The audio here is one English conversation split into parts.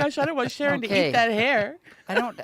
Gosh, I don't want Sharon to eat that hair. I don't.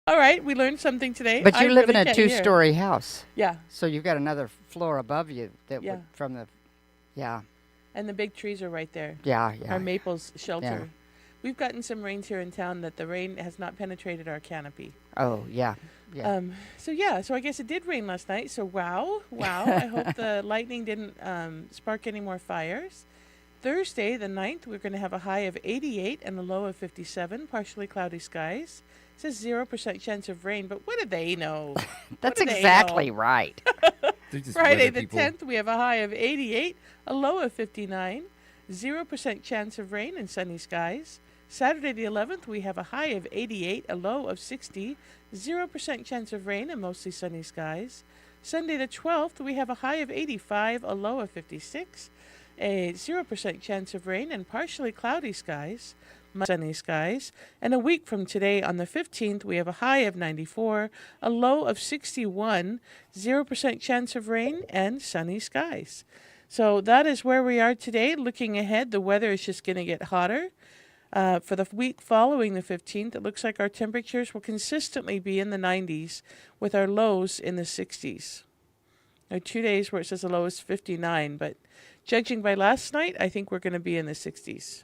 All right, we learned something today. But you live really in a can't hear. two-story house. Yeah. So you've got another floor above you that Yeah. would from the. Yeah. And the big trees are right there. Yeah. Our maples shelter. Yeah. We've gotten some rains here in town that the rain has not penetrated our canopy. Oh yeah. Yeah. So I guess it did rain last night. So wow. I hope the lightning didn't spark any more fires. Thursday, the 9th, we're going to have a high of 88 and a low of 57, partially cloudy skies. It says 0% chance of rain, but what do they know? That's exactly right. Friday, the 10th, we have a high of 88, a low of 59, 0% chance of rain and sunny skies. Saturday, the 11th, we have a high of 88, a low of 60, 0% chance of rain and mostly sunny skies. Sunday, the 12th, we have a high of 85, a low of 56, a 0% chance of rain and partially cloudy skies, sunny skies. And a week from today, on the 15th, we have a high of 94, a low of 61, 0% chance of rain and sunny skies. So that is where we are today. Looking ahead, the weather is just going to get hotter. For the week following the 15th, it looks like our temperatures will consistently be in the 90s with our lows in the 60s. There are 2 days where it says the low is 59, but judging by last night, I think we're going to be in the 60s.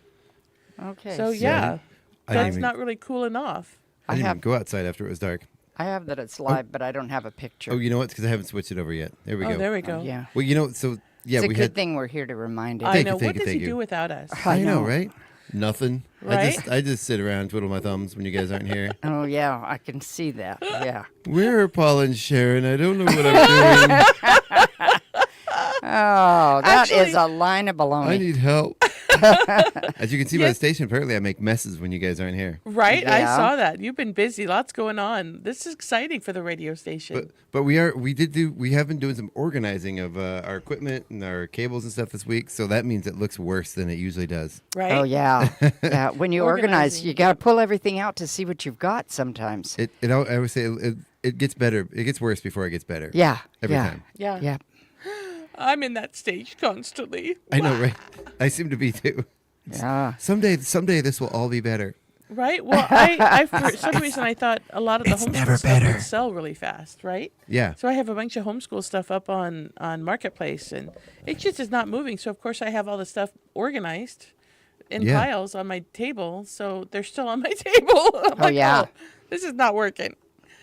Okay. So yeah, that's not really cooling off. I didn't even go outside after it was dark. I have that it's live, but I don't have a picture. Oh, you know what? Because I haven't switched it over yet. There we go. Oh, there we go. Yeah. Well, you know, so yeah, It's a we good had. thing we're here to remind you. I Thank know. you, thank What you, does thank he you. do without us? I know, right? Nothing. Right? I just sit around, twiddle my thumbs when you guys aren't here. Oh yeah, I can see that. Yeah. Where are Paul and Sharon? I don't know what I'm doing. Oh, that Actually- is a line of baloney. I need help. As you can see by the station, apparently I make messes when you guys aren't here. Right? I Yeah. saw that. You've been busy. Lots going on. This is exciting for the radio station. But we have been doing some organizing of our equipment and our cables and stuff this week, so that means it looks worse than it usually does. right? Oh yeah. Yeah. When you organize, Organizing. you got to pull everything out to see what you've got. Sometimes. I always say it gets better. It gets worse before it gets better. Yeah. Every yeah. time. Yeah. Yeah. I'm in that stage constantly. I know, right? I seem to be too. Yeah. Someday this will all be better. Right? Well, I for some reason I thought a lot of the It's homeschool never stuff better. would sell really fast, right? Yeah. So I have a bunch of homeschool stuff up on Marketplace, and it just is not moving. So of course I have all the stuff organized in Yeah. piles on my table. So they're still on my table. I'm like, yeah. this is not working.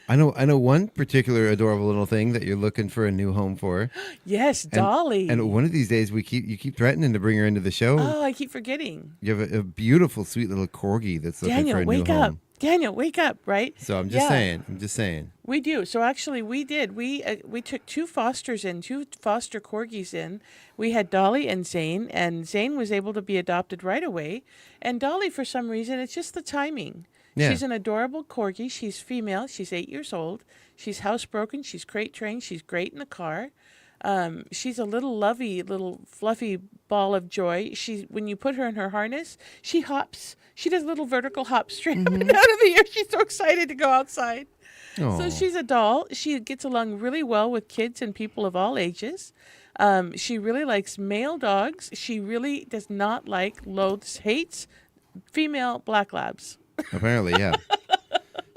I know one particular adorable little thing that you're looking for a new home for. Yes, And- Dolly. And one of these days, you keep threatening to bring her into the show. Oh, I keep forgetting. You have a beautiful, sweet little corgi that's looking Daniel, for a wake new up. home. Daniel, wake up, right? So I'm just saying. I'm just saying. We do. So actually, we did. We took two foster corgis in. We had Dolly and Zane was able to be adopted right away. And Dolly, for some reason, it's just the timing. Yeah. She's an adorable corgi. She's female. She's 8 years old. She's housebroken. She's crate trained. She's great in the car. She's a little lovey, little fluffy ball of joy. When you put her in her harness, she hops. She does little vertical hops straight up and out of the air. She's so excited to go outside. Aw. So she's a doll. She gets along really well with kids and people of all ages. She really likes male dogs. She really does not loathes, hates female black labs. Apparently, yeah.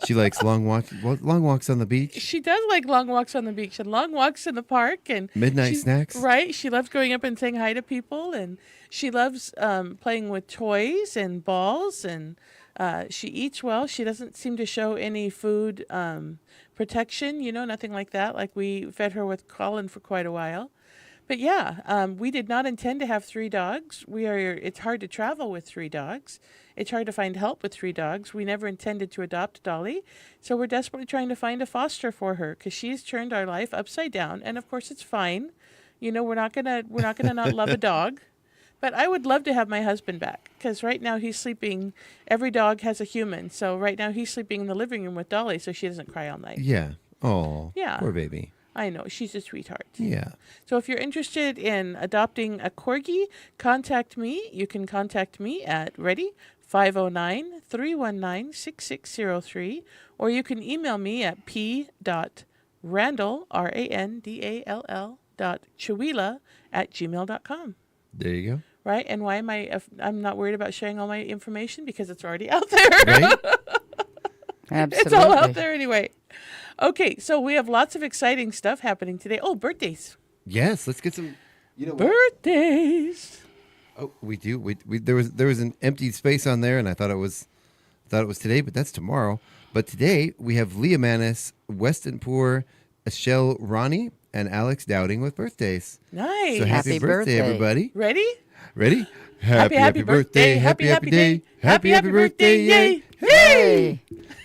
She likes long walks on the beach. She does like long walks on the beach and long walks in the park and Midnight snacks. Right. She loves going up and saying hi to people, and she loves playing with toys and balls, and she eats well. She doesn't seem to show any food protection, nothing like that. Like we fed her with Colin for quite a while. But yeah, we did not intend to have 3 dogs. It's hard to travel with 3 dogs. It's hard to find help with 3 dogs. We never intended to adopt Dolly. So we're desperately trying to find a foster for her because she's turned our life upside down. And of course it's fine. We're not gonna not love a dog. But I would love to have my husband back because right now he's sleeping. Every dog has a human. So right now he's sleeping in the living room with Dolly so she doesn't cry all night. Yeah. Oh. Yeah. Poor baby. I know. She's a sweetheart. Yeah. So if you're interested in adopting a corgi, contact me. You can contact me at 509-319-6603, or you can email me at p.randall, randall.chawila@gmail.com. There you go. Right? And why am I'm not worried about sharing all my information because it's already out there. Right? Absolutely. It's all out there anyway. Okay, so we have lots of exciting stuff happening today. Oh, birthdays. Yes. Let's get some. What? Birthdays. Oh, we do. We there was an empty space on there, and I thought it was today, but that's tomorrow. But today we have Leah Manis, Weston Poor, Ashel Ronnie, and Alex Dowding with birthdays. Nice. So happy birthday, everybody! Ready? Ready? Happy birthday. Happy day. Happy birthday. Yay. Hey.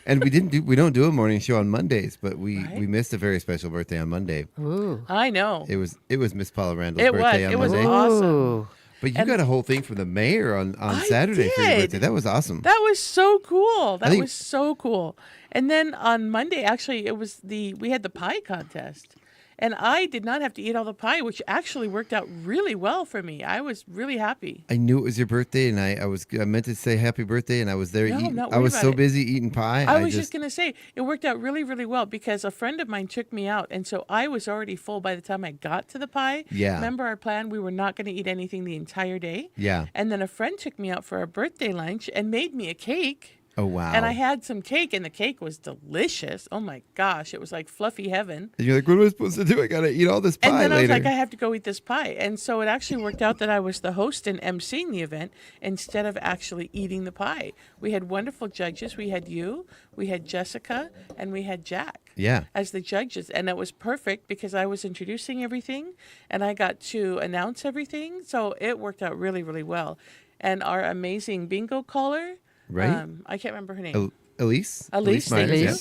And we don't do a morning show on Mondays, but we missed a very special birthday on Monday. Ooh. I know. It was Miss Paula Randall's It birthday was. on It was Monday. awesome. Ooh. But you got a whole thing from the mayor on I Saturday for your did. birthday. That was awesome. That was so cool. I think- Was so cool. And then on Monday, actually, we had the pie contest. And I did not have to eat all the pie, which actually worked out really well for me. I was really happy. I knew it was your birthday, and I meant to say happy birthday, and I was there No, I'm eating. not I worried was about so it. busy eating pie. I was just going to say, it worked out really, really well because a friend of mine took me out. And so I was already full by the time I got to the pie. Yeah. Remember our plan? We were not going to eat anything the entire day. Yeah. And then a friend took me out for a birthday lunch and made me a cake. Oh wow. And I had some cake, and the cake was delicious. Oh my gosh, it was like fluffy heaven. And you're like, what am I supposed to do? I gotta eat all this pie And then later. I was like, I have to go eat this pie. And so it actually worked out that I was the host and emceeing the event instead of actually eating the pie. We had wonderful judges. We had you, we had Jessica, and we had Jack Yeah. as the judges. And it was perfect because I was introducing everything and I got to announce everything. So it worked out really, really well. And our amazing bingo caller, Right? I can't remember her name. Elise. Elise, thank Myers, you. yeah.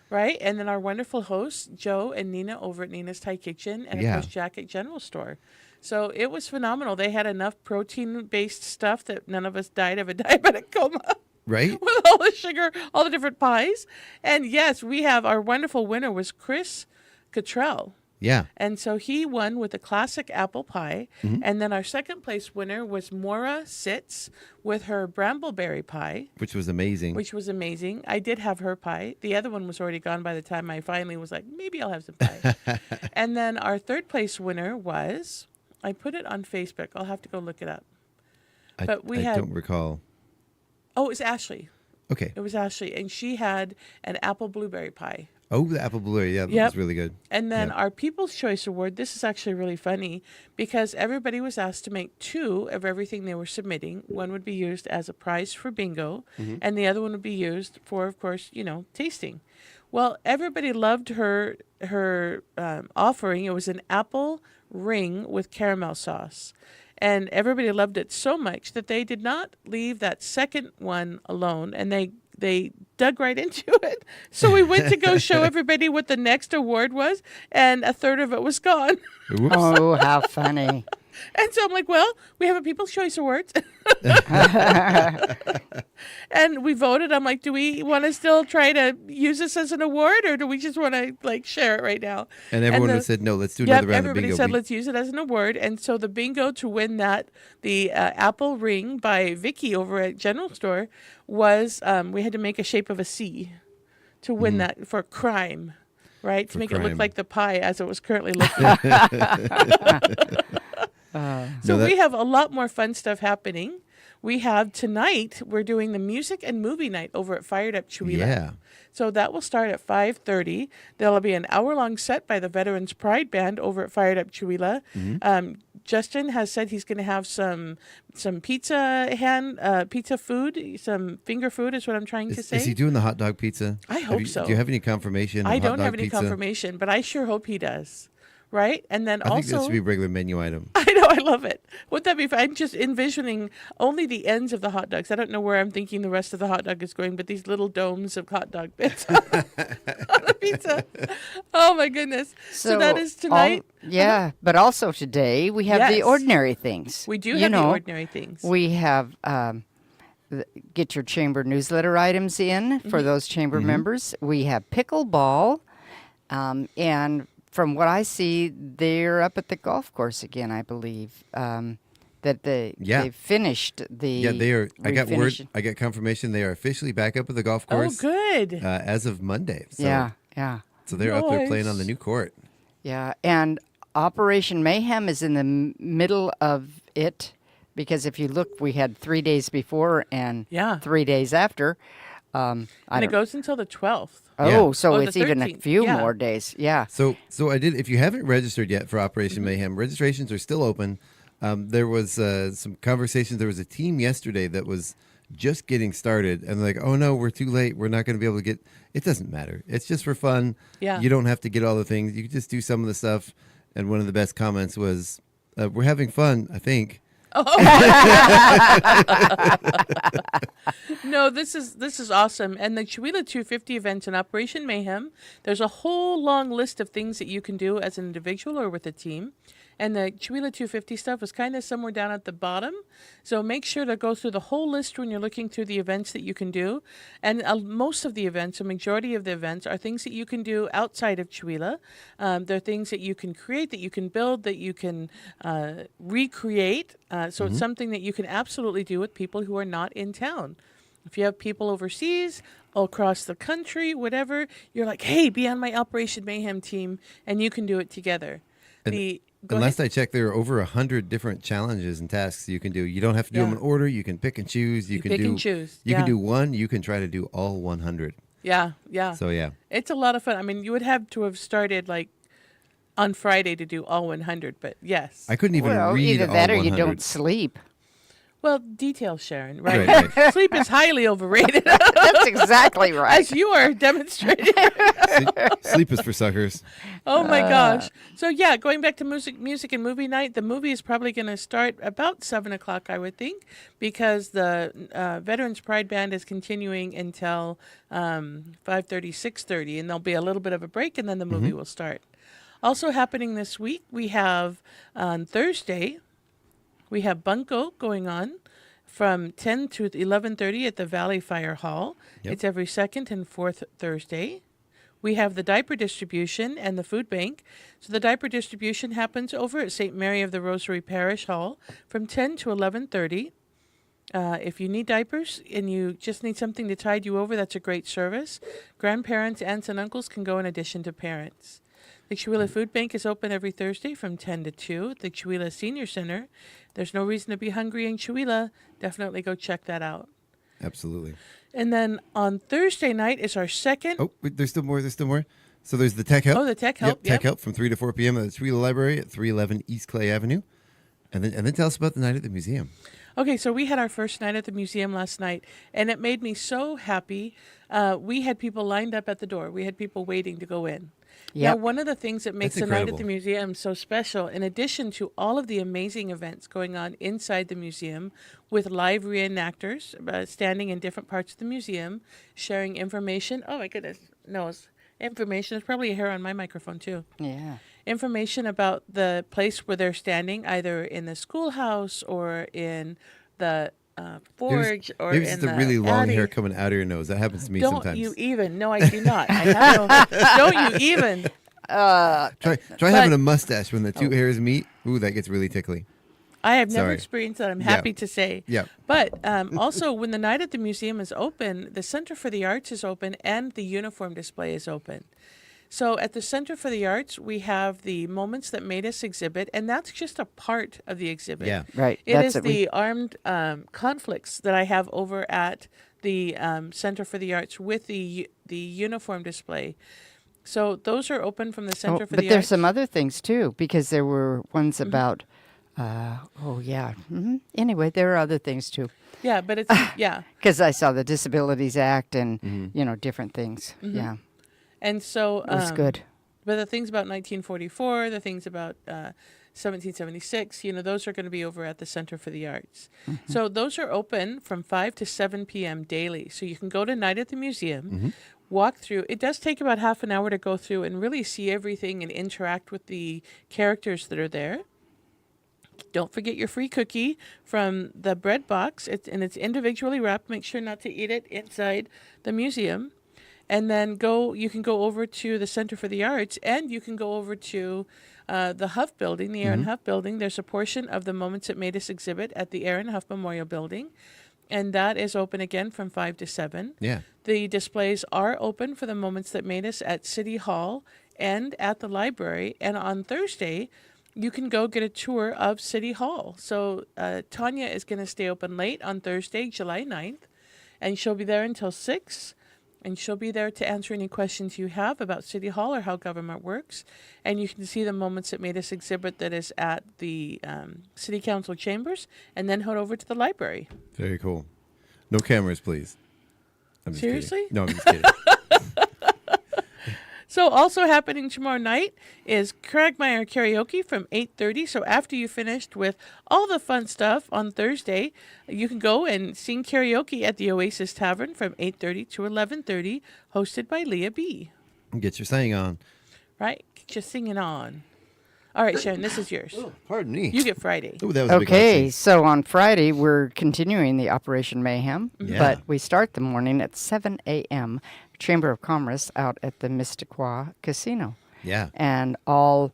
Right? And then our wonderful hosts, Joe and Nina over at Nina's Thai Kitchen, and of Yeah. course Jack at General Store. So it was phenomenal. They had enough protein-based stuff that none of us died of a diabetic coma Right? with all the sugar, all the different pies. And yes, we have our wonderful winner was Chris Cottrell. Yeah. And so he won with a classic apple pie. Mm-hmm. And then our second place winner was Maura Sitz with her brambleberry pie, Which was amazing. which was amazing. I did have her pie. The other one was already gone by the time I finally was like, maybe I'll have some pie. And then our third place winner was, I put it on Facebook. I'll have to go look it up. But we I had, don't recall. oh, it was Ashley. Okay. It was Ashley. And she had an apple blueberry pie. Oh, the apple blueberry. Yeah, that Yep. was really good. And then Yep. our People's Choice Award, this is actually really funny because everybody was asked to make 2 of everything they were submitting. One would be used as a prize for bingo, and the other one would be used for, of course, tasting. Well, everybody loved her offering. It was an apple ring with caramel sauce. And everybody loved it so much that they did not leave that second one alone, and they dug right into it. So we went to go show everybody what the next award was, and a third of it was gone. Oops. Oh, how funny. And so I'm like, well, we have a People's Choice Awards. And we voted. I'm like, do we want to still try to use this as an award, or do we just want to like share it right now? And everyone said, no, let's do another round of everybody bingo. said, let's use it as an award. And so the bingo to win that, the apple ring by Vicky over at General Store was, we had to make a shape of a C to win that for crime, right? To make it look crime. like the pie as it was currently looking. So No, we have a lot more fun stuff happening. We have tonight, we're doing the music and movie night over at Fired Up Chewila. Yeah. So that will start at 5:30. There'll be an hour-long set by the Veterans Pride Band over at Fired Up Chewila. Justin has said he's going to have some pizza food, some finger food is what I'm trying to say. Is he doing the hot dog pizza? I hope so. Do you have any confirmation? I of hot don't dog have any pizza? confirmation, but I sure hope he does. Right? And then I also... think that should be a regular menu item. I know, I love it. Wouldn't that be fun? I'm just envisioning only the ends of the hot dogs. I don't know where I'm thinking the rest of the hot dog is going, but these little domes of hot dog bits on the pizza. Oh, my goodness. So that is tonight. But also today we have the Yes. ordinary things. We do have the ordinary things. We have get your chamber newsletter items in for those chamber members. We have pickleball, and from what I see, they're up at the golf course again, I believe. That they finished the. Yeah, they are. I got word. refinish- I got confirmation they are officially back up at the golf course. Oh, good. As of Monday. So, Yeah. So they're up there playing Nice. on the new court. Yeah, and Operation Mayhem is in the middle of it, because if you look, we had 3 days before and 3 days after. And it goes until the 12th. Oh, Yeah. so Oh, the it's even a 13th, few yeah. more days. Yeah. So I did. If you haven't registered yet for Operation Mayhem, registrations are still open. There was some conversations. There was a team yesterday that was just getting started, and they're like, "Oh no, we're too late. We're not going to be able to get." It doesn't matter. It's just for fun. Yeah. You don't have to get all the things. You can just do some of the stuff. And one of the best comments was, "We're having fun, I think." No, this is awesome. And the Chewila 250 event in Operation Mayhem, there's a whole long list of things that you can do as an individual or with a team. And the Chewila 250 stuff is kind of somewhere down at the bottom. So make sure to go through the whole list when you're looking through the events that you can do. And most of the events, a majority of the events, are things that you can do outside of Chewila. They're things that you can create, that you can build, that you can recreate. So it's something that you can absolutely do with people who are not in town. If you have people overseas, all across the country, whatever, you're like, hey, be on my Operation Mayhem team, and you can do it together. And last I checked, there are over 100 different challenges and tasks you can do. You don't have to do them in order. You can pick and choose. You can pick do, and choose. You can do one. You can try to do all 100. Yeah. So yeah, It's a lot of fun. I mean, you would have to have started like on Friday to do all 100, but yes. I couldn't even read either all that or 100. you don't sleep. Well, details, Sharon, right? Right. Sleep is highly overrated, That's exactly right. as you are demonstrating. Sleep is for suckers. Oh my gosh! So yeah, going back to music and movie night, the movie is probably going to start about 7:00, I would think, because the Veterans Pride Band is continuing until 5:30, 6:30, and there'll be a little bit of a break, and then the movie will start. Also happening this week, we have on Thursday, we have Bunko going on from 10 to 11:30 at the Valley Fire Hall. Yep. It's every second and fourth Thursday. We have the diaper distribution and the food bank. So the diaper distribution happens over at St. Mary of the Rosary Parish Hall from 10 to 11:30. If you need diapers and you just need something to tide you over, that's a great service. Grandparents, aunts, and uncles can go in addition to parents. The Chewila Food Bank is open every Thursday from 10 to 2 at the Chewila Senior Center. There's no reason to be hungry in Chewila. Definitely go check that out. Absolutely. And then on Thursday night is our second. Oh, wait, there's still more. So there's the Tech Help. Oh, the Tech Help, Tech yep. Help from 3 to 4 p.m. at the Chewila Library at 311 East Clay Avenue. And then tell us about the night at the museum. Okay, so we had our first night at the museum last night, and it made me so happy. We had people lined up at the door. We had people waiting to go in. Now, Yep. one of the things that makes That's a night at incredible. the museum so special, in addition to all of the amazing events going on inside the museum with live reenactors standing in different parts of the museum, sharing information. Oh, my goodness. No, information. There's probably a hair on my microphone, too. Yeah. Information about the place where they're standing, either in the schoolhouse or in the forge or Maybe in it's the the really long attic. hair coming out of your nose. That happens to me Don't sometimes. you even? No, I do not. I have no. Don't you even? Try having a mustache when the two hairs meet. Ooh, that gets really tickly. I have never Sorry. experienced that. I'm Yeah. happy to say. Yeah. But also, when the night at the museum is open, the Center for the Arts is open and the uniform display is open. So at the Center for the Arts, we have the Moments That Made Us exhibit, and that's just a part of the exhibit. Yeah. Right. It That's is it. the armed conflicts that I have over at the Center for the Arts with the uniform display. So those are open from the Center for but the there's Arts. some other things too, because there were ones about. Anyway, there are other things too, Yeah, but it's yeah. because I saw the Disabilities Act and different things. Yeah, And so it was good. But the things about 1944, the things about 1776, those are going to be over at the Center for the Arts. So those are open from 5 to 7 p.m. daily. So you can go to Night at the Museum, walk through. It does take about half an hour to go through and really see everything and interact with the characters that are there. Don't forget your free cookie from the bread box. It's individually wrapped. Make sure not to eat it inside the museum. And then you can go over to the Center for the Arts, and you can go over to the Huff Building, the Aaron Huff Building. There's a portion of the Moments That Made Us exhibit at the Aaron Huff Memorial Building, and that is open again from 5 to 7. Yeah. The displays are open for the Moments That Made Us at City Hall and at the library. And on Thursday, you can go get a tour of City Hall. So Tanya is going to stay open late on Thursday, July 9th, and she'll be there until 6. And she'll be there to answer any questions you have about City Hall or how government works. And you can see the Moments That Made Us exhibit that is at the City Council chambers, and then head over to the library. Very cool. No cameras, please. I'm just Seriously? kidding. No, I'm just kidding. So also happening tomorrow night is Cragmire Karaoke from 8:30. So after you finished with all the fun stuff on Thursday, you can go and sing karaoke at the Oasis Tavern from 8:30 to 11:30, hosted by Leah B. Get your saying on. Right? Just singing on. All right, Sharon, this is yours. Pardon me. You get Friday. Oh, that was a big Okay, one. so on Friday we're continuing the Operation Mayhem, Yeah. but we start the morning at 7 a.m. Chamber of Commerce out at the Mystiquois Casino. Yeah. And all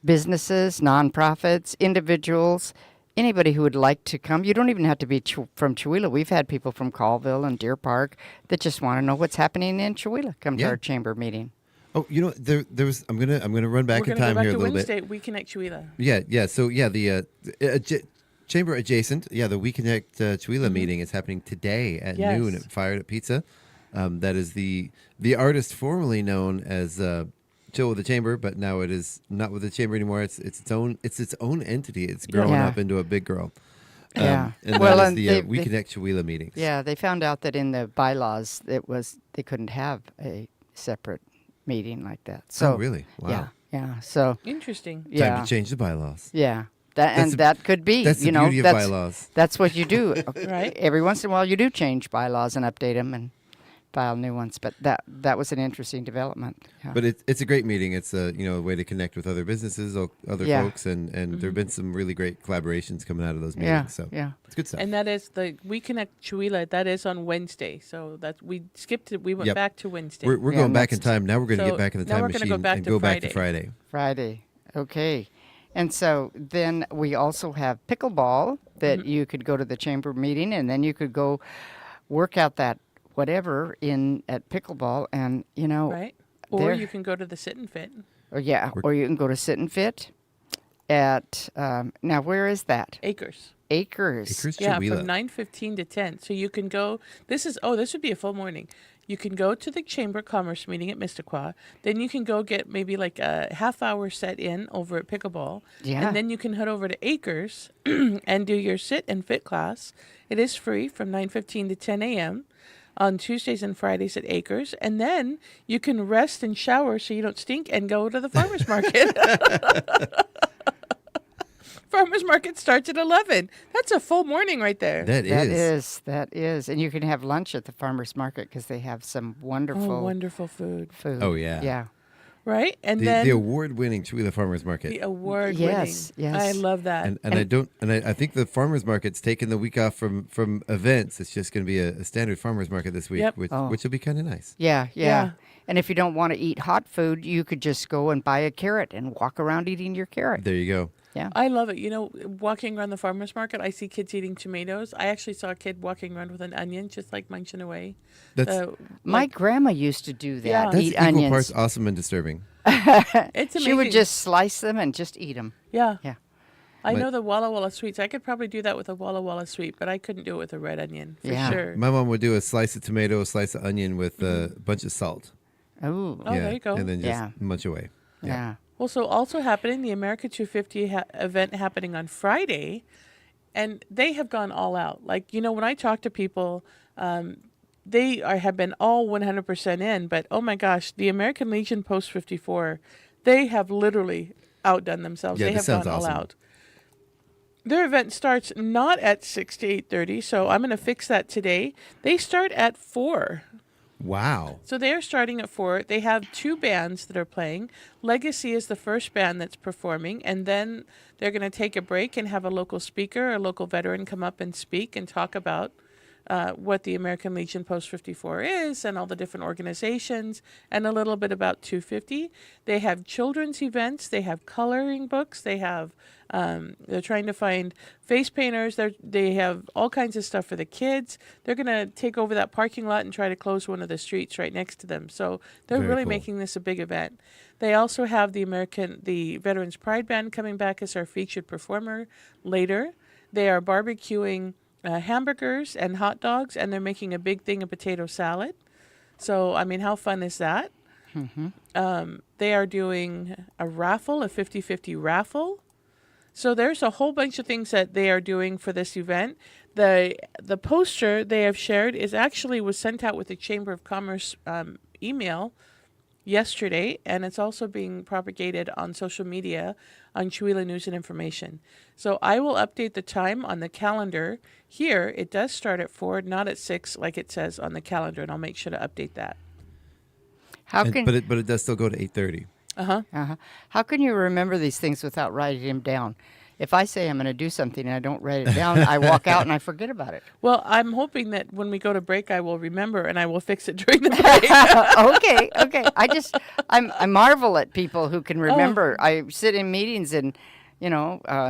businesses, nonprofits, individuals, anybody who would like to come. You don't even have to be from Chihuahua. We've had people from Colville and Deer Park that just want to know what's happening in Chihuahua come to Yeah. our chamber meeting. Oh, there was. I'm gonna run back We're in going to go time back here a to little Wednesday. bit. We Connect Chihuahua. Yeah. So the chamber adjacent. Yeah, the We Connect Chihuahua meeting is happening today at Yes. noon at Fired Up Pizza. That is the artist formerly known as Chill with the Chamber, but now it is not with the chamber anymore. It's its own entity. It's growing Yeah. up into a big girl. Yeah. And Well, that is and the they- We they- Connect Chihuahua meetings. Yeah, they found out that in the bylaws they couldn't have a separate meeting like that. So Oh, really? Wow. Yeah. So Interesting. yeah. Time to change the bylaws. Yeah. That's the- That could be. That's the beauty of that's, bylaws. That's what you do. Right. Every once in a while you do change bylaws and update them and file new ones. But that was an interesting development. Yeah. But it's a great meeting. It's a way to connect with other businesses, other Yeah. folks, and there have been some really great collaborations coming out of those meetings. yeah. So Yeah. it's good stuff. And that is the We Connect Chihuahua. That is on Wednesday. So that we skipped it. We went Yep. back to Wednesday. We're Yeah, going back in next- time. Now we're going to So get back in the now time we're gonna machine go back and to go back to Friday. Friday. Okay. And so then we also have pickleball that you could go to the chamber meeting and then you could go work out that whatever at pickleball and right? Or there- you can go to the Sit and Fit. or you can go to Sit and Fit at now where is that? Acres. Acres. Acres Yeah, Chihuahua. from 9:15 to 10. So you can go. This would be a full morning. You can go to the Chamber of Commerce meeting at Mississauga. Then you can go get maybe like a half-hour set in over at Pickleball. Yeah. And then you can head over to Acres and do your sit and fit class. It is free from 9:15 to 10 a.m. on Tuesdays and Fridays at Acres. And then you can rest and shower so you don't stink and go to the farmer's market. Farmer's market starts at 11. That's a full morning right there. That is. And you can have lunch at the farmer's market because they have some wonderful food. Oh, yeah. Yeah. Right? And The award-winning Chihuahua Farmers Market. the award-winning. Yes. I love that. And I think the farmers market's taking the week off from events. It's just going to be a standard farmers market this week, Yep. which will be kind of nice. Yeah. And if you don't want to eat hot food, you could just go and buy a carrot and walk around eating your carrot. There you go. Yeah. I love it. You know, walking around the farmer's market, I see kids eating tomatoes. I actually saw a kid walking around with an onion, just like munching away. My grandma used to do that. Yeah. That's Eat equal onions. parts awesome and disturbing. It's amazing. She would just slice them and just eat them. Yeah. Yeah. I know the Walla Walla sweets. I could probably do that with a Walla Walla sweet, but I couldn't do it with a red onion for Yeah. sure. My mom would do a slice of tomato, a slice of onion with a bunch of salt. Oh. Oh, there you go. And then just Yeah. munch away. Yeah. Well, so also happening, the America 250 event happening on Friday, and they have gone all out. Like, you know, when I talk to people, have been all 100% in, but oh my gosh, the American Legion Post 54, they have literally outdone themselves. Yeah, They this have gone sounds all awesome. out. Their event starts not at 6 to 8:30, so I'm going to fix that today. They start at 4. Wow. So they are starting at 4. They have 2 bands that are playing. Legacy is the first band that's performing, and then they're going to take a break and have a local speaker, a local veteran come up and speak and talk about what the American Legion Post 54 is and all the different organizations and a little bit about 250. They have children's events. They have coloring books. They have, they're trying to find face painters. They have all kinds of stuff for the kids. They're going to take over that parking lot and try to close one of the streets right next to them. So they're Very really cool. making this a big event. They also have the Veterans Pride Band coming back as our featured performer later. They are barbecuing hamburgers and hot dogs, and they're making a big thing of potato salad. So, I mean, how fun is that? Mm-hmm. They are doing a raffle, a 50-50 raffle. So there's a whole bunch of things that they are doing for this event. The poster they have shared was sent out with the Chamber of Commerce email yesterday, and it's also being propagated on social media on Chihuahua News and Information. So I will update the time on the calendar. Here, it does start at 4, not at 6 like it says on the calendar, and I'll make sure to update that. But it does still go to 8:30. How can you remember these things without writing them down? If I say I'm going to do something and I don't write it down, I walk out and I forget about it. Well, I'm hoping that when we go to break, I will remember and I will fix it during the break. Okay. I marvel at people who can remember. I sit in meetings and,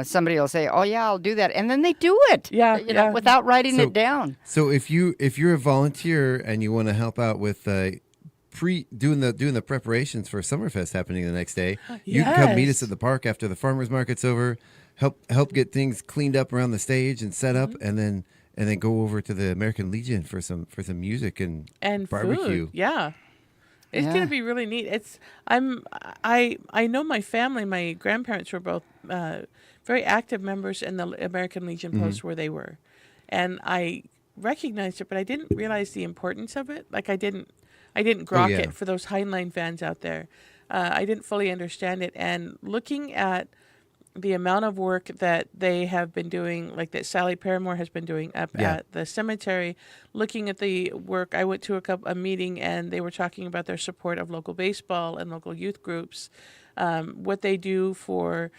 somebody will say, "Oh yeah, I'll do that," and then they do it. Yeah. Without writing it down. So if you're a volunteer and you want to help out with doing the preparations for Summerfest happening the next day, you can come meet us at the park after the farmers market's over. Help get things cleaned up around the stage and set up, and then go over to the American Legion for some music and barbecue. Food. Yeah. It's going to be really neat. I know my family, my grandparents were both very active members in the American Legion Post where they were. And I recognized it, but I didn't realize the importance of it. Like I didn't grok it for those Heinlein fans out there. I didn't fully understand it. And looking at the amount of work that they have been doing, like that Sally Paramore has been doing up at the cemetery, looking at the work, I went to a meeting and they were talking about their support of local baseball and local youth groups, what they do for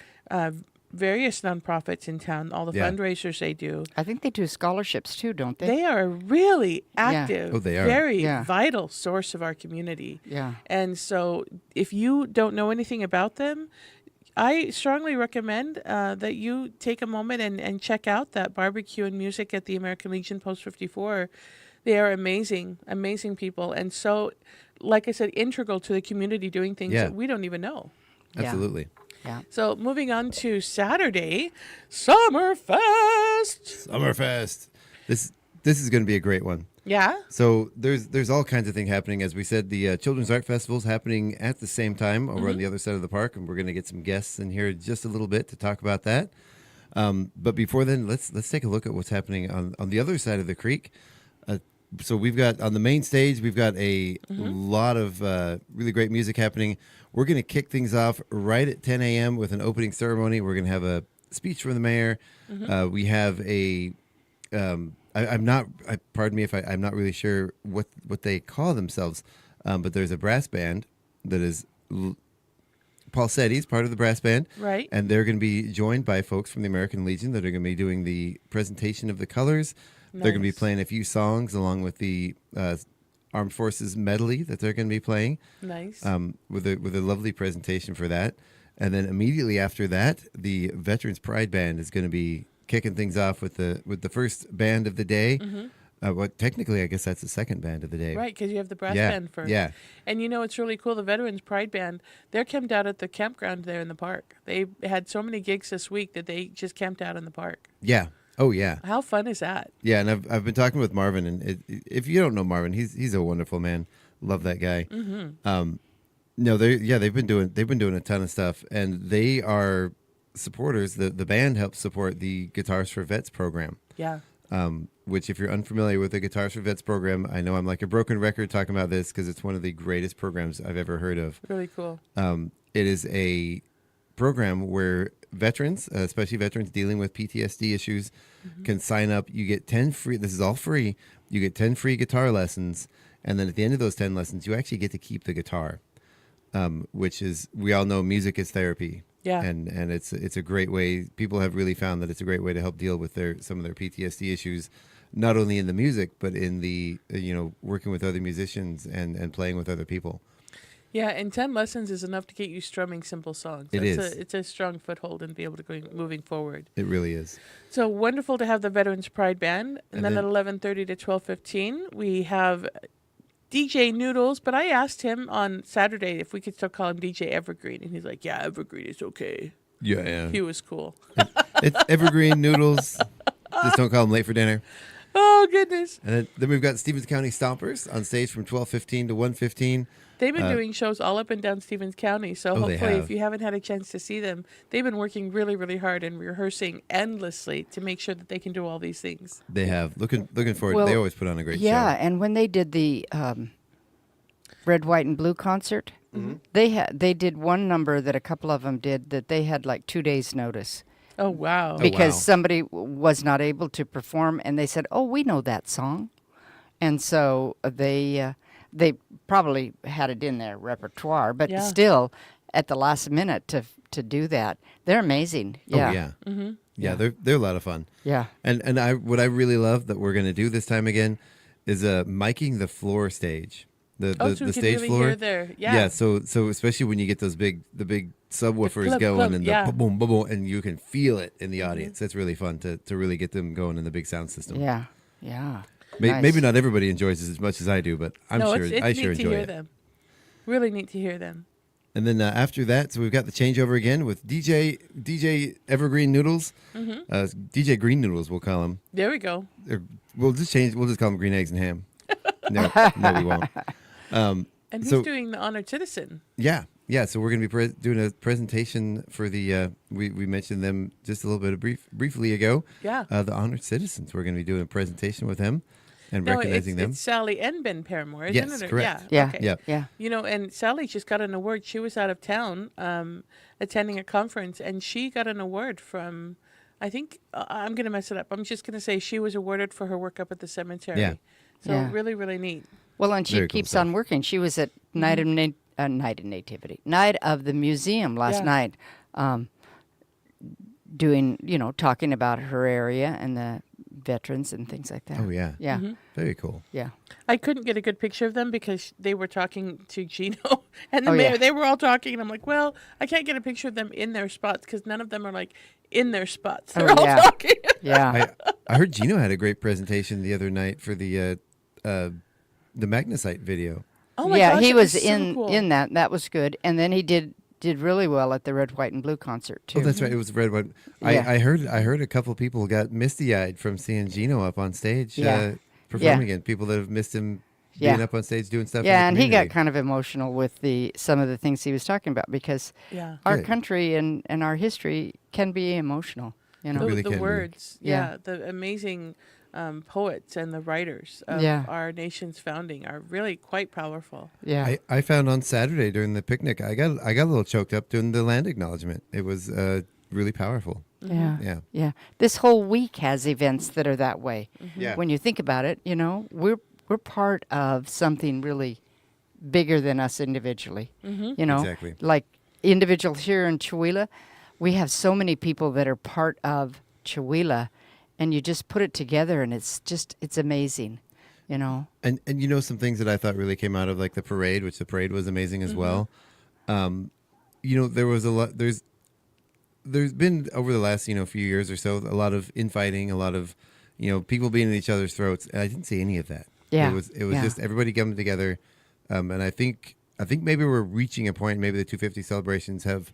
various nonprofits in town, all the fundraisers they do. I think they do scholarships too, don't they? They are a really active, Oh, they are. very vital source of our community. Yeah. And so if you don't know anything about them, I strongly recommend that you take a moment and check out that barbecue and music at the American Legion Post 54. They are amazing, amazing people. And so, like I said, integral to the community doing things that we don't even know. Absolutely. Yeah. So moving on to Saturday, Summerfest. Summerfest. This is going to be a great one. Yeah. So there's all kinds of things happening. As we said, the Children's Art Festival is happening at the same time over on the other side of the park, and we're going to get some guests in here just a little bit to talk about that. But before then, let's take a look at what's happening on the other side of the creek. So we've got on the main stage, we've got a lot of really great music happening. We're going to kick things off right at 10 a.m. with an opening ceremony. We're going to have a speech from the mayor. We have a pardon me if I'm not really sure what they call themselves, but there's a brass band that is Paul Setty's part of the brass band, Right. and they're going to be joined by folks from the American Legion that are going to be doing the presentation of the colors. They're going to be playing a few songs along with the Armed Forces medley that they're going to be playing. Nice. With a lovely presentation for that. And then immediately after that, the Veterans Pride Band is going to be kicking things off with the first band of the day. Technically, I guess that's the second band of the day. Right, because you have the brass band first. Yeah. And it's really cool. The Veterans Pride Band, they're camped out at the campground there in the park. They had so many gigs this week that they just camped out in the park. Yeah. Oh, yeah. How fun is that? Yeah, and I've been talking with Marvin, and if you don't know Marvin, he's a wonderful man. Love that guy. No, they've been doing a ton of stuff, and they are supporters. The band helps support the Guitars for Vets program. Yeah. Which, if you're unfamiliar with the Guitars for Vets program, I know I'm like a broken record talking about this because it's one of the greatest programs I've ever heard of. Really cool. It is a program where veterans, especially veterans dealing with PTSD issues, can sign up. You get 10 free. This is all free. You get 10 free guitar lessons, and then at the end of those 10 lessons, you actually get to keep the guitar, which is, we all know music is therapy. Yeah. And it's a great way. People have really found that it's a great way to help deal with some of their PTSD issues, not only in the music, but in the working with other musicians and playing with other people. Yeah, and 10 lessons is enough to get you strumming simple songs. It's a strong foothold and be able to go moving forward. It really is. So wonderful to have the Veterans Pride Band. And then at 11:30 to 12:15, we have DJ Noodles. But I asked him on Saturday if we could still call him DJ Evergreen. And he's like, yeah, Evergreen is okay. Yeah. He was cool. It's Evergreen Noodles. Just don't call them late for dinner. Oh, goodness. And then we've got Stevens County Stompers on stage from 12:15 to 1:15. They've been doing shows all up and down Stevens County. So hopefully if you haven't had a chance to see them, they've been working really, really hard and rehearsing endlessly to make sure that they can do all these things. They have. Looking forward. Well, they always put on a great show. Yeah, and when they did the Red, White, and Blue concert, they did one number that a couple of them did that they had like 2 days' notice. Oh, wow. Because somebody was not able to perform, and they said, oh, we know that song. And so they probably had it in their repertoire, but still, at the last minute to do that, they're amazing. Yeah. Oh, yeah. Mm-hmm. Yeah, they're a lot of fun. Yeah. And what I really love that we're going to do this time again is miking the floor stage. The so the we can stage really floor. hear there. Yeah. Yeah. So especially when you get the big subwoofers club, going and yeah. the boom boom boom, and you can feel it in the audience. That's really fun to really get them going in the big sound system. Yeah. Yeah. Maybe Nice. not everybody enjoys it as much as I do, but I sure it's enjoy neat to hear it. them. Really neat to hear them. And then after that, so we've got the changeover again with DJ Evergreen Noodles, DJ Green Noodles, we'll call him. There we go. We'll just call him Green Eggs and Ham. No, we won't. And he's doing the Honored Citizen. Yeah. So we're going to be doing a presentation for the. We mentioned them just a little bit briefly ago. Yeah. The Honored Citizens. We're going to be doing a presentation with them and recognizing them. It's Sally and Ben Paramore, isn't Yes, it? correct. Yeah. Yeah. Okay. Yeah. And Sally just got an award. She was out of town attending a conference, and she got an award from, I think, I'm going to mess it up. I'm just going to say she was awarded for her work up at the cemetery. Yeah. So really, really neat. Well, and she Very cool keeps stuff. on working. She was at Night of Nativity, Night of the Museum last night, doing, talking about her area and the veterans and things like that. Oh yeah. Yeah. Very cool. Yeah. I couldn't get a good picture of them because they were talking to Gino and the Oh, mayor. yeah. They were all talking, and I'm like, well, I can't get a picture of them in their spots because none of them are like in their spots. They're all yeah. talking. Yeah. I heard Gino had a great presentation the other night for the Magnesite video. Oh my yeah, gosh, he it was so in cool. in that. That was good. And then he did really well at the Red, White, and Blue concert too. Oh, that's right. It was Red One. Yeah. I heard a couple of people got misty eyed from seeing Gino up on stage. Yeah. performing again. People that have missed him being up on stage doing stuff. Yeah, in and the he got community. kind of emotional with some of the things he was talking about because our Good. country and our history can be emotional. You know, really the can be. words, Yeah. the amazing poets and the writers of Yeah. our nation's founding are really quite powerful. yeah, I found on Saturday during the picnic, I got a little choked up doing the land acknowledgement. It was really powerful. yeah, Yeah. This whole week has events that are that way. Yeah. When you think about it, you know, we're part of something really bigger than us individually. You know, Exactly. like individuals here in Chihuahua, we have so many people that are part of Chihuahua, and you just put it together, and it's amazing. You know. And some things that I thought really came out of like the parade, which the parade was amazing as well. There was a lot. There's been over the last few years or so a lot of infighting, a lot of people being in each other's throats, and I didn't see any of that. Yeah. It was just everybody coming together, and I think maybe we're reaching a point. Maybe the 250 celebrations have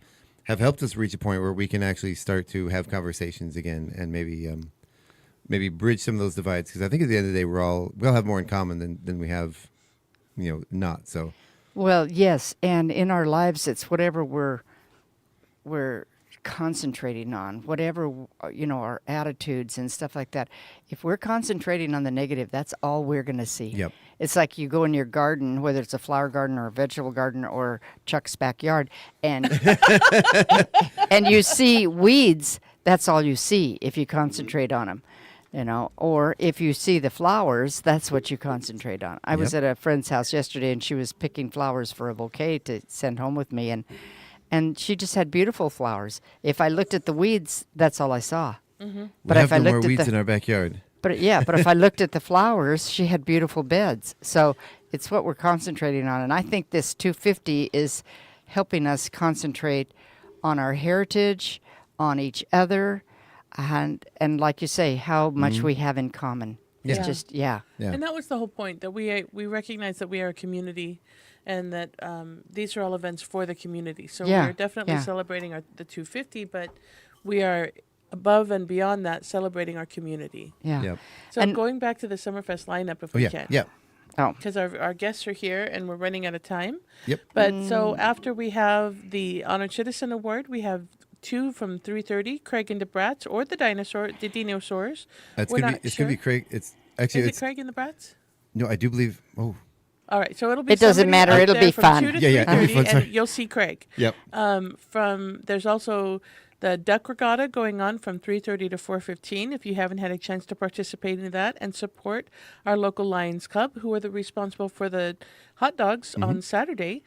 helped us reach a point where we can actually start to have conversations again, and maybe bridge some of those divides. Because I think at the end of the day, we all have more in common than we have, not. So. Well, yes, and in our lives, it's whatever we're concentrating on, whatever our attitudes and stuff like that. If we're concentrating on the negative, that's all we're going to see. Yep. It's like you go in your garden, whether it's a flower garden or a vegetable garden or Chuck's backyard, and and you see weeds. That's all you see if you concentrate on them. Or if you see the flowers, that's what you concentrate on. I was at a friend's house yesterday, and she was picking flowers for a bouquet to send home with me, and she just had beautiful flowers. If I looked at the weeds, that's all I saw. Mm-hmm. But we if have I no more looked at weeds in our backyard. but if I looked at the flowers, she had beautiful beds. So it's what we're concentrating on, and I think this 250 is helping us concentrate on our heritage, on each other. And like you say, how much we have in common. It's Yeah. just, Yeah. And that was the whole point, that we recognize that we are a community, and that these are all events for the community. So Yeah, we're definitely yeah. celebrating the 250, but we are above and beyond that celebrating our community. Yeah. Yep. So And- going back to the Summerfest lineup, if Oh we yeah. can. Yeah. Oh, Because our guests are here and we're running out of time. Yep. But so after we have the Honored Citizen Award, we have two from 3:30, Craig and the Brats, or the dinosaurs. It's We're gonna not be sure. Craig. It's actually Is it Craig and the Brats? no. I do believe. Oh. All right, so it'll be. It doesn't somebody matter, out it'll there be from fun. 2 to Yeah, it'll be 3:30, fun, sorry. and you'll see Craig. Yep. There's also the Duck Regatta going on from 3:30 to 4:15. If you haven't had a chance to participate in that and support our local Lions Club, who are responsible for the hot dogs on Saturday,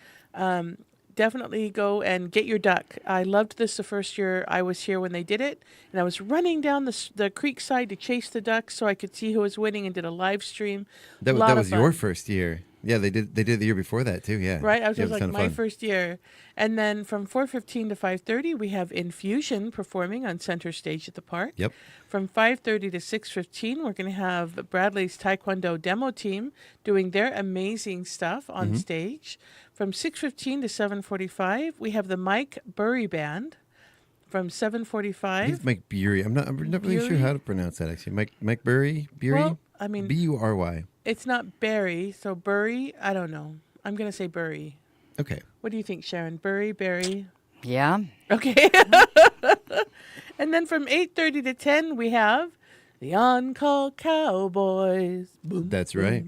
definitely go and get your duck. I loved this the first year I was here when they did it, and I was running down the creek side to chase the ducks so I could see who was winning, and did a live stream. That Lot of was your fun. first year. Yeah, they did the year before that too. Yeah. Right, Yeah, it it was a like ton of my fun. first year. And then from 4:15 to 5:30, we have Infusion performing on center stage at the park. Yep. From 5:30 to 6:15, we're going to have Bradley's Taekwondo demo team doing their amazing stuff on stage. From 6:15 to 7:45, we have the Mike Burry Band. From I think 7:45, it's Mike Bury. I'm not really sure Bury? how to pronounce that actually. Mike Bury. well, I mean, Bury. it's not Barry, so Burry, I don't know. I'm going to say Burry. Okay. What do you think, Sharon? Barry? yeah. Okay. And then from 8:30 to 10, we have the On-Call Cowboys. Boom. That's right.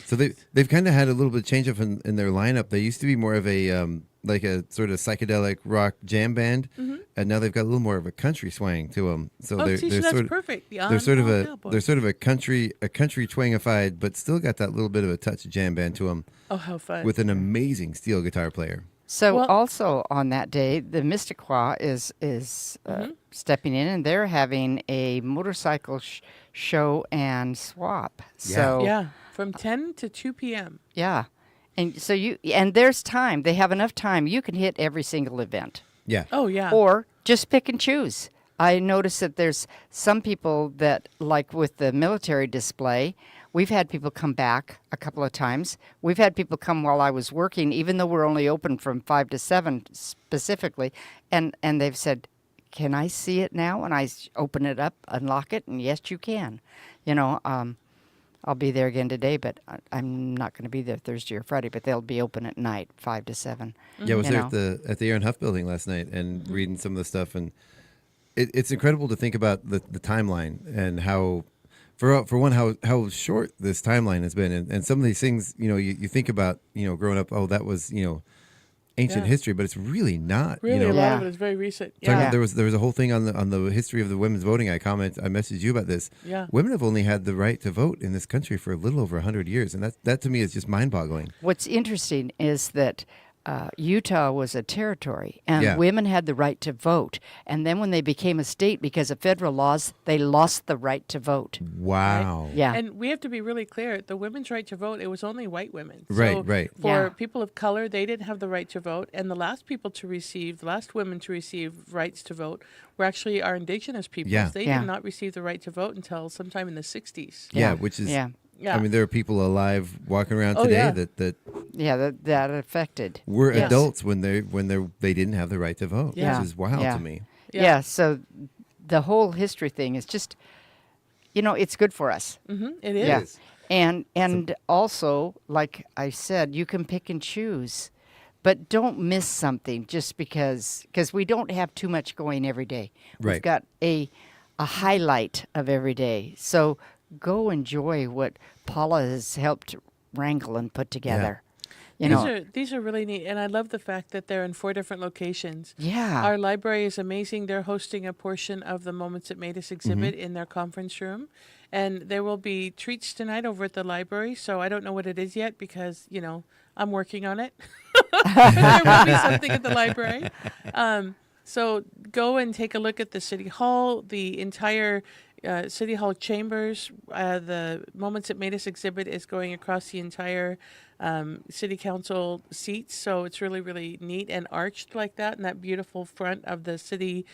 So they've kind of had a little bit of change up in their lineup. They used to be more of a like a sort of psychedelic rock jam band, and now they've got a little more of a country swang to them. So Oh, they're see, so they're that's sort of perfect. The they're sort of On-Call a Cowboys. they're sort of a country twangified, but still got that little bit of a touch of jam band to them, Oh, how fun. with an amazing steel guitar player. So Well- also on that day, the Mystiqua is stepping in, and they're having a motorcycle show and swap. Yeah. So Yeah, from 10 to 2 p.m. yeah. And so there's time. They have enough time. You can hit every single event. Yeah. Oh, yeah. Or just pick and choose. I notice that there's some people that, like with the military display, we've had people come back a couple of times. We've had people come while I was working, even though we're only open from 5 to 7 specifically, and they've said, "Can I see it now?" And I open it up, unlock it, and yes, you can. I'll be there again today, but I'm not going to be there Thursday or Friday. But they'll be open at night, 5 to 7. Yeah, I was You there know. at the Aaron Huff building last night and reading some of the stuff, and it's incredible to think about the timeline and how, for one, how short this timeline has been, and some of these things, you think about, growing up, oh, that was, ancient Yeah. history, but it's really not. Really, a lot Yeah. of it is very recent. Talking- Yeah. There was a whole thing on the history of the women's voting. I messaged you about this. Yeah. Women have only had the right to vote in this country for a little over 100 years, and that to me is just mind-boggling. What's interesting is that Utah was a territory, and Yeah. women had the right to vote. And then when they became a state, because of federal laws, they lost the right to vote. Wow. Yeah. And we have to be really clear, the women's right to vote, it was only white women. Right, So right. For Yeah. people of color, they didn't have the right to vote. And the last women to receive rights to vote were actually our indigenous peoples. Yeah. They Yeah. did not receive the right to vote until sometime in the 60s. Yeah, which is. Yeah. Yeah. I mean, there are people alive walking around Oh, today yeah. that Yeah, that affected. were Yes. adults when they didn't have the right to vote, Yeah. which is wild Yeah. to me. Yeah. So the whole history thing is just, it's good for us. It is. Yeah. And also, like I said, you can pick and choose, but don't miss something just because we don't have too much going every day. Right. We've got a highlight of every day. So go enjoy what Paula has helped wrangle and put together. These are really neat, and I love the fact that they're in 4 different locations. Yeah. Our library is amazing. They're hosting a portion of the Moments That Made Us exhibit Mm-hmm. in their conference room, and there will be treats tonight over at the library. So I don't know what it is yet because I'm working on it. But there will be something at the library. So go and take a look at the City Hall, the entire City Hall chambers. The Moments That Made Us exhibit is going across the entire City Council seats. So it's really, really neat and arched like that in that beautiful front of the City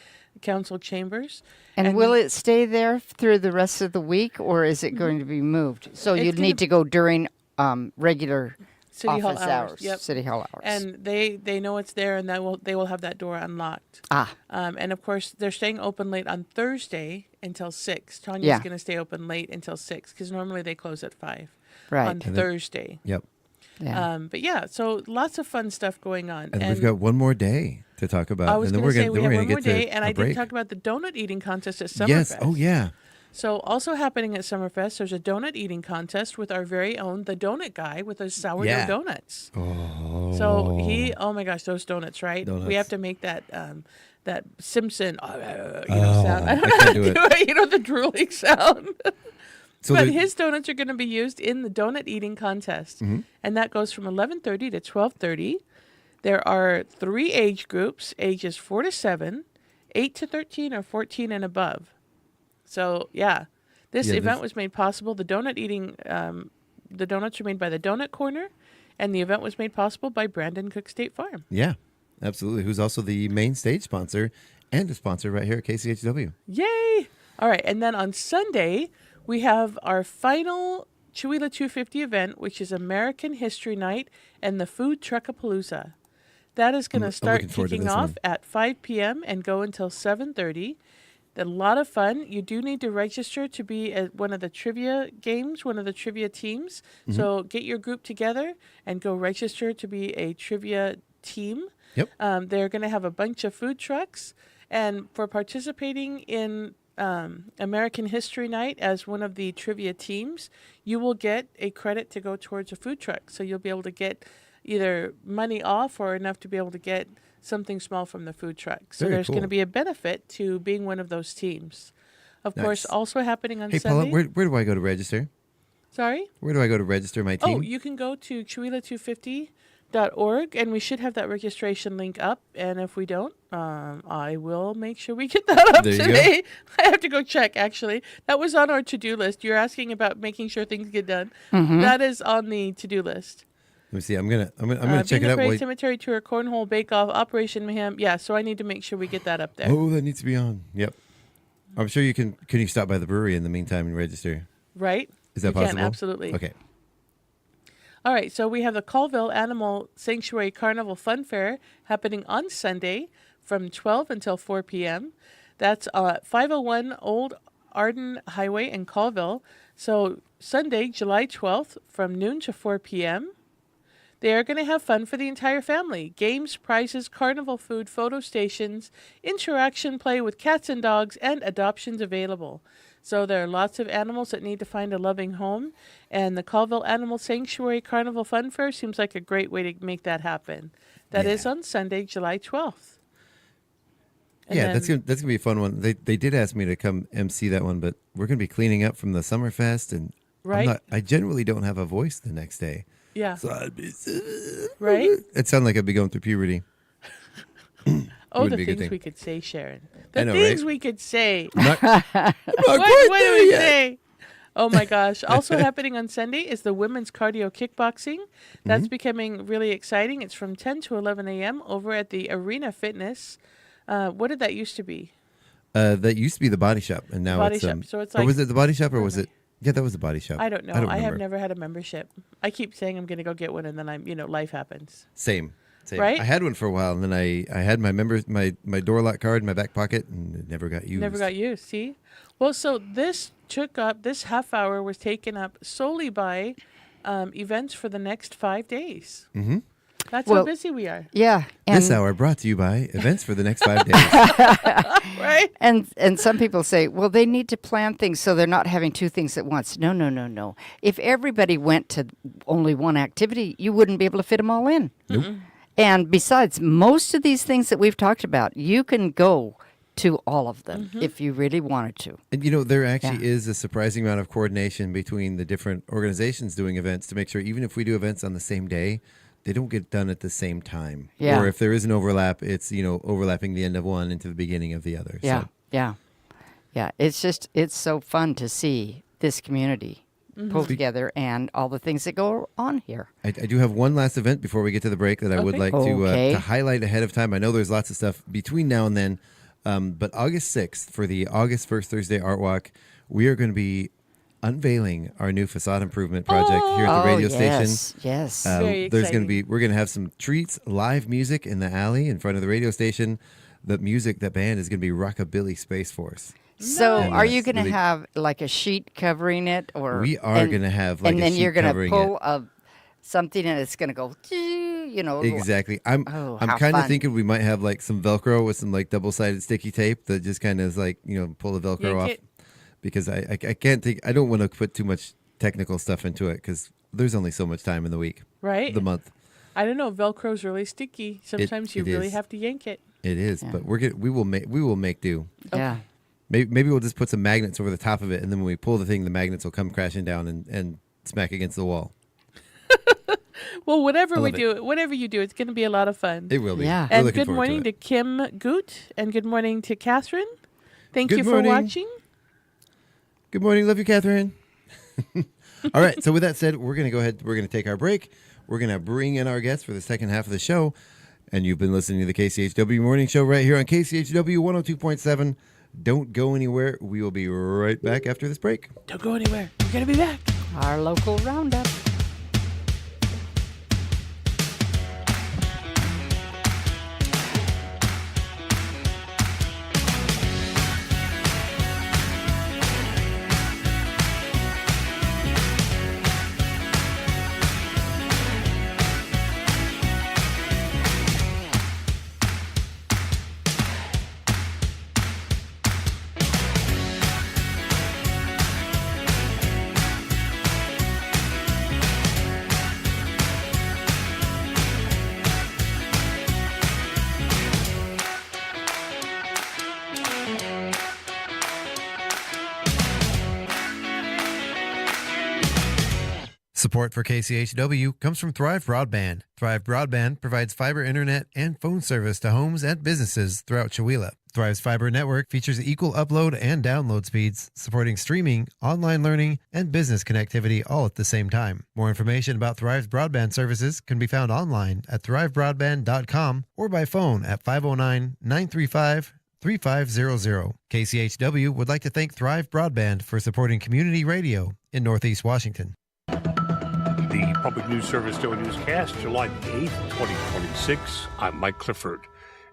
Council chambers. And will it stay there through the rest of the week, or is it going to be moved? So It's you'd gonna need to go during regular City Hall office hours. Yep. City Hall hours. And they know it's there, and they will have that door unlocked. And of course, they're staying open late on Thursday until 6. Tanya's Yeah. going to stay open late until 6 because normally they close at 5 Right. on Thursday. Yep. Yeah. But yeah, so lots of fun stuff going on. And we've got one more day to talk about, I was and then going to say we have gonna one more get to day, and a I break. did talk about the donut eating contest at Summerfest. Yes. Oh yeah. So also happening at Summerfest, there's a donut eating contest with our very own the donut guy with those sourdough Yeah. donuts. Oh. So oh my gosh, those donuts, right? Donuts. We have to make that that Simpson sound. I I don't know can't how to do do it. it. The drooling sound. So But there- his donuts are going to be used in the donut eating contest, Mm-hmm. and that goes from 11:30 to 12:30. There are 3 age groups: ages 4 to 7, 8 to 13, or 14 and above. So yeah, this Yeah, event this- was made possible. The donut eating, the donuts are made by the Donut Corner, and the event was made possible by Brandon Cook State Farm. Yeah, absolutely. Who's also the main stage sponsor and a sponsor right here at KCHW. Yay! All right, and then on Sunday we have our final Chihuahua 250 event, which is American History Night and the Food Truckapalooza. That is going to I'm start looking forward to kicking this off one. at 5 p.m. and go until 7:30. A lot of fun. You do need to register to be at one of the trivia games, one of the trivia teams. Mm-hmm. So get your group together and go register to be a trivia team. Yep. They're going to have a bunch of food trucks. And for participating in American History Night as one of the trivia teams, you will get a credit to go towards a food truck. So you'll be able to get either money off or enough to be able to get something small from the food truck. So Very there's going to cool. be a benefit to being one of those teams. Of course, Nice. also happening on Hey, Paula, Sunday. where do I go to register? Sorry? Where do I go to register my team? Oh, you can go to Chihuahua250.org, and we should have that registration link up. And if we don't, I will make sure we get that up There you go. today. I have to go check, actually. That was on our to-do list. You're asking about making sure things get done. That is on the to-do list. Let me see. I'm gonna check Being it the out. Parade while- Cemetery Tour, Cornhole Bake-Off, Operation Mayhem. Yeah, so I need to make sure we get that up there. Oh, that needs to be on. Yep. I'm sure you can. Can you stop by the brewery in the meantime and register? Right? Is that You possible? can, absolutely. Okay. All right, so we have the Colville Animal Sanctuary Carnival Fun Fair happening on Sunday from 12 until 4 p.m. That's 501 Old Arden Highway in Colville. So Sunday, July 12th, from noon to 4 p.m. They are going to have fun for the entire family. Games, prizes, carnival food, photo stations, interaction play with cats and dogs, and adoptions available. So there are lots of animals that need to find a loving home. And the Colville Animal Sanctuary Carnival Fun Fair seems like a great way to make that happen. That is on Sunday, July 12th. And that's gonna be a fun one. They did ask me to come MC that one, but we're gonna be cleaning up from the Summerfest, and I generally don't have a voice the next day. Yeah. So I'd be right. It sounded like I'd be going through puberty. Oh, the things we could say, Sharon. The know, things right? we could say. I'm not What do we say? Oh my gosh. Also happening on Sunday is the women's cardio kickboxing. That's becoming really exciting. It's from 10 to 11 a.m. over at the Arena Fitness. What did that used to be? That used to be the Body Shop, and now Body it's Shop. So it's or was it the Body Shop, or was it? Yeah, that was the Body Shop. I don't know. I have never had a membership. I keep saying I'm going to go get one, and then life happens. Same. Right? I had one for a while, and then I had my door lock card in my back pocket, and it never got used. Never got used. See, well, so this half hour was taken up solely by events for the next 5 days. Mm-hmm. That's how busy we are. Yeah. This hour brought to you by events for the next 5 days. Right? And some people say, well, they need to plan things so they're not having two things at once. No. If everybody went to only one activity, you wouldn't be able to fit them all in. Nope. And besides, most of these things that we've talked about, you can go to all of them if you really wanted to. And there actually is a surprising amount of coordination between the different organizations doing events to make sure even if we do events on the same day, they don't get done at the same time. Yeah. Or if there is an overlap, it's, overlapping the end of one into the beginning of the other. Yeah, So. yeah. It's so fun to see this community pull together and all the things that go on here. I do have one last event before we get to the break that I would like to highlight ahead of time. I know there's lots of stuff between now and then, but August 6th for the August 1st Thursday Art Walk, we are going to be unveiling our new facade improvement project here at the radio station. Yes. Very exciting. We're going to have some treats, live music in the alley in front of the radio station. The band is going to be Rockabilly Space Force. So are you going to really have like a sheet covering it, or we are going to have like and a then sheet you're going to covering pull it. something and it's going to go, Exactly. I'm kind of thinking we might have like some Velcro with some like double-sided sticky tape that just kind of is like pull the Velcro off. Because I can't think. I don't want to put too much technical stuff into it because there's only so much time in the week, right? The month. I don't know. Velcro's really sticky. Sometimes you really have to yank it. It is, but we will make do. Yeah. Maybe we'll just put some magnets over the top of it, and then when we pull the thing, the magnets will come crashing down and smack against the wall. Well, whatever you do, it's going to be a lot of fun. It will be. Yeah. And good morning to Kim Goot, and good morning to Catherine. Thank you for watching. Good morning. Love you, Catherine. All right. So with that said, we're going to go ahead. We're going to take our break. We're going to bring in our guests for the second half of the show. And you've been listening to the KCHW Morning Show right here on KCHW 102.7. Don't go anywhere. We will be right back after this break. Don't go anywhere. We're going to be back. Our local roundup. Support for KCHW comes from Thrive Broadband. Thrive Broadband provides fiber internet and phone service to homes and businesses throughout Chewelah. Thrive's fiber network features equal upload and download speeds, supporting streaming, online learning, and business connectivity all at the same time. More information about Thrive's broadband services can be found online at thrivebroadband.com or by phone at 509-935-3500. KCHW would like to thank Thrive Broadband for supporting community radio in Northeast Washington. The Public News Service Daily Newscast, July 8th, 2026. I'm Mike Clifford.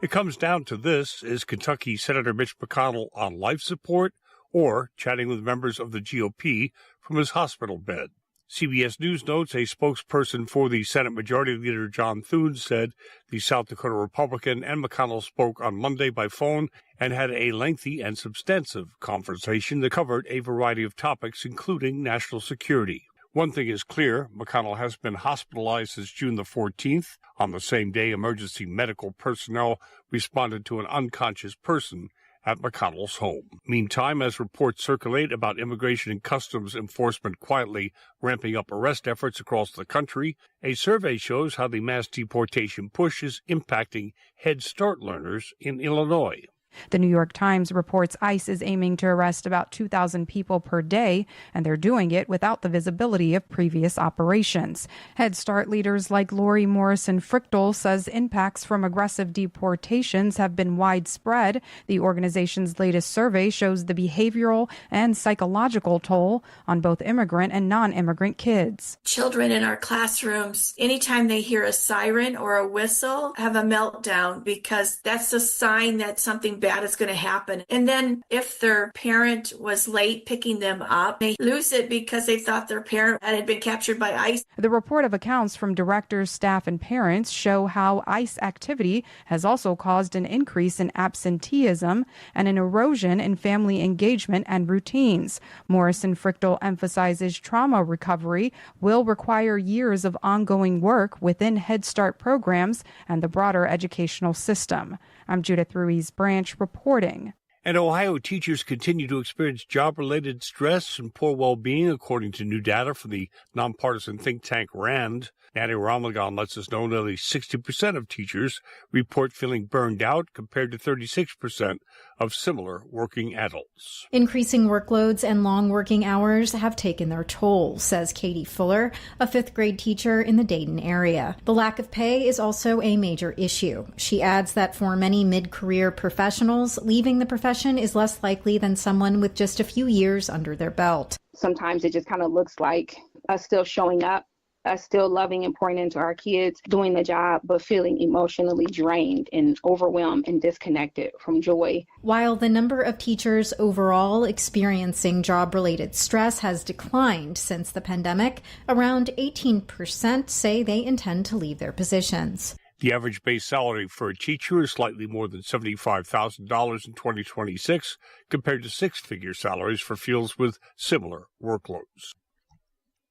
It comes down to this. Is Kentucky Senator Mitch McConnell on life support or chatting with members of the GOP from his hospital bed. CBS News notes a spokesperson for the Senate Majority Leader John Thune said the South Dakota Republican and McConnell spoke on Monday by phone and had a lengthy and substantive conversation that covered a variety of topics, including national security. One thing is clear, McConnell has been hospitalized since June the 14th. On the same day, emergency medical personnel responded to an unconscious person at McConnell's home. Meantime, as reports circulate about Immigration and Customs Enforcement quietly ramping up arrest efforts across the country, a survey shows how the mass deportation push is impacting Head Start learners in Illinois. The New York Times reports ICE is aiming to arrest about 2,000 people per day, and they're doing it without the visibility of previous operations. Head Start leaders like Lori Morrison-Frichtel says impacts from aggressive deportations have been widespread. The organization's latest survey shows the behavioral and psychological toll on both immigrant and non-immigrant kids. Children in our classrooms, anytime they hear a siren or a whistle, have a meltdown because that's a sign that something bad is going to happen. And then if their parent was late picking them up, they lose it because they thought their parent had been captured by ICE. The report of accounts from directors, staff, and parents show how ICE activity has also caused an increase in absenteeism and an erosion in family engagement and routines. Morrison-Frichtel emphasizes trauma recovery will require years of ongoing work within Head Start programs and the broader educational system. I'm Judith Ruiz-Branch reporting. And Ohio teachers continue to experience job-related stress and poor well-being, according to new data from the nonpartisan think tank RAND. Nanny Ramagan lets us know nearly 60% of teachers report feeling burned out, compared to 36% of similar working adults. Increasing workloads and long working hours have taken their toll, says Katie Fuller, a fifth-grade teacher in the Dayton area. The lack of pay is also a major issue. She adds that for many mid-career professionals, leaving the profession is less likely than someone with just a few years under their belt. Sometimes it just kind of looks like us still showing up, us still loving and pouring into our kids, doing the job, but feeling emotionally drained and overwhelmed and disconnected from joy. While the number of teachers overall experiencing job-related stress has declined since the pandemic, around 18% say they intend to leave their positions. The average base salary for a teacher is slightly more than $75,000 in 2026, compared to six-figure salaries for fields with similar workloads.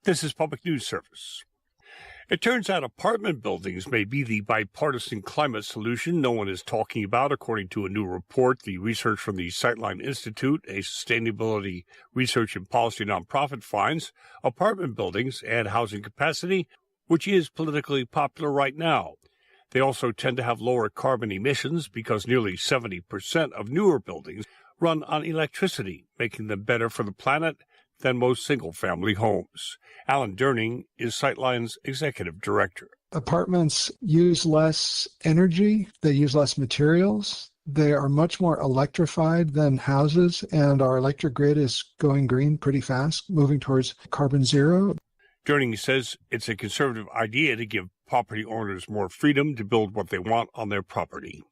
This is Public News Service. It turns out apartment buildings may be the bipartisan climate solution no one is talking about, according to a new report. The research from the Sightline Institute, a sustainability research and policy nonprofit, finds apartment buildings add housing capacity, which is politically popular right now. They also tend to have lower carbon emissions because nearly 70% of newer buildings run on electricity, making them better for the planet than most single-family homes. Alan Durning is Sightline's executive director. Apartments use less energy, they use less materials, they are much more electrified than houses, and our electric grid is going green pretty fast, moving towards carbon zero. Durning says it's a conservative idea to give property owners more freedom to build what they want on their property.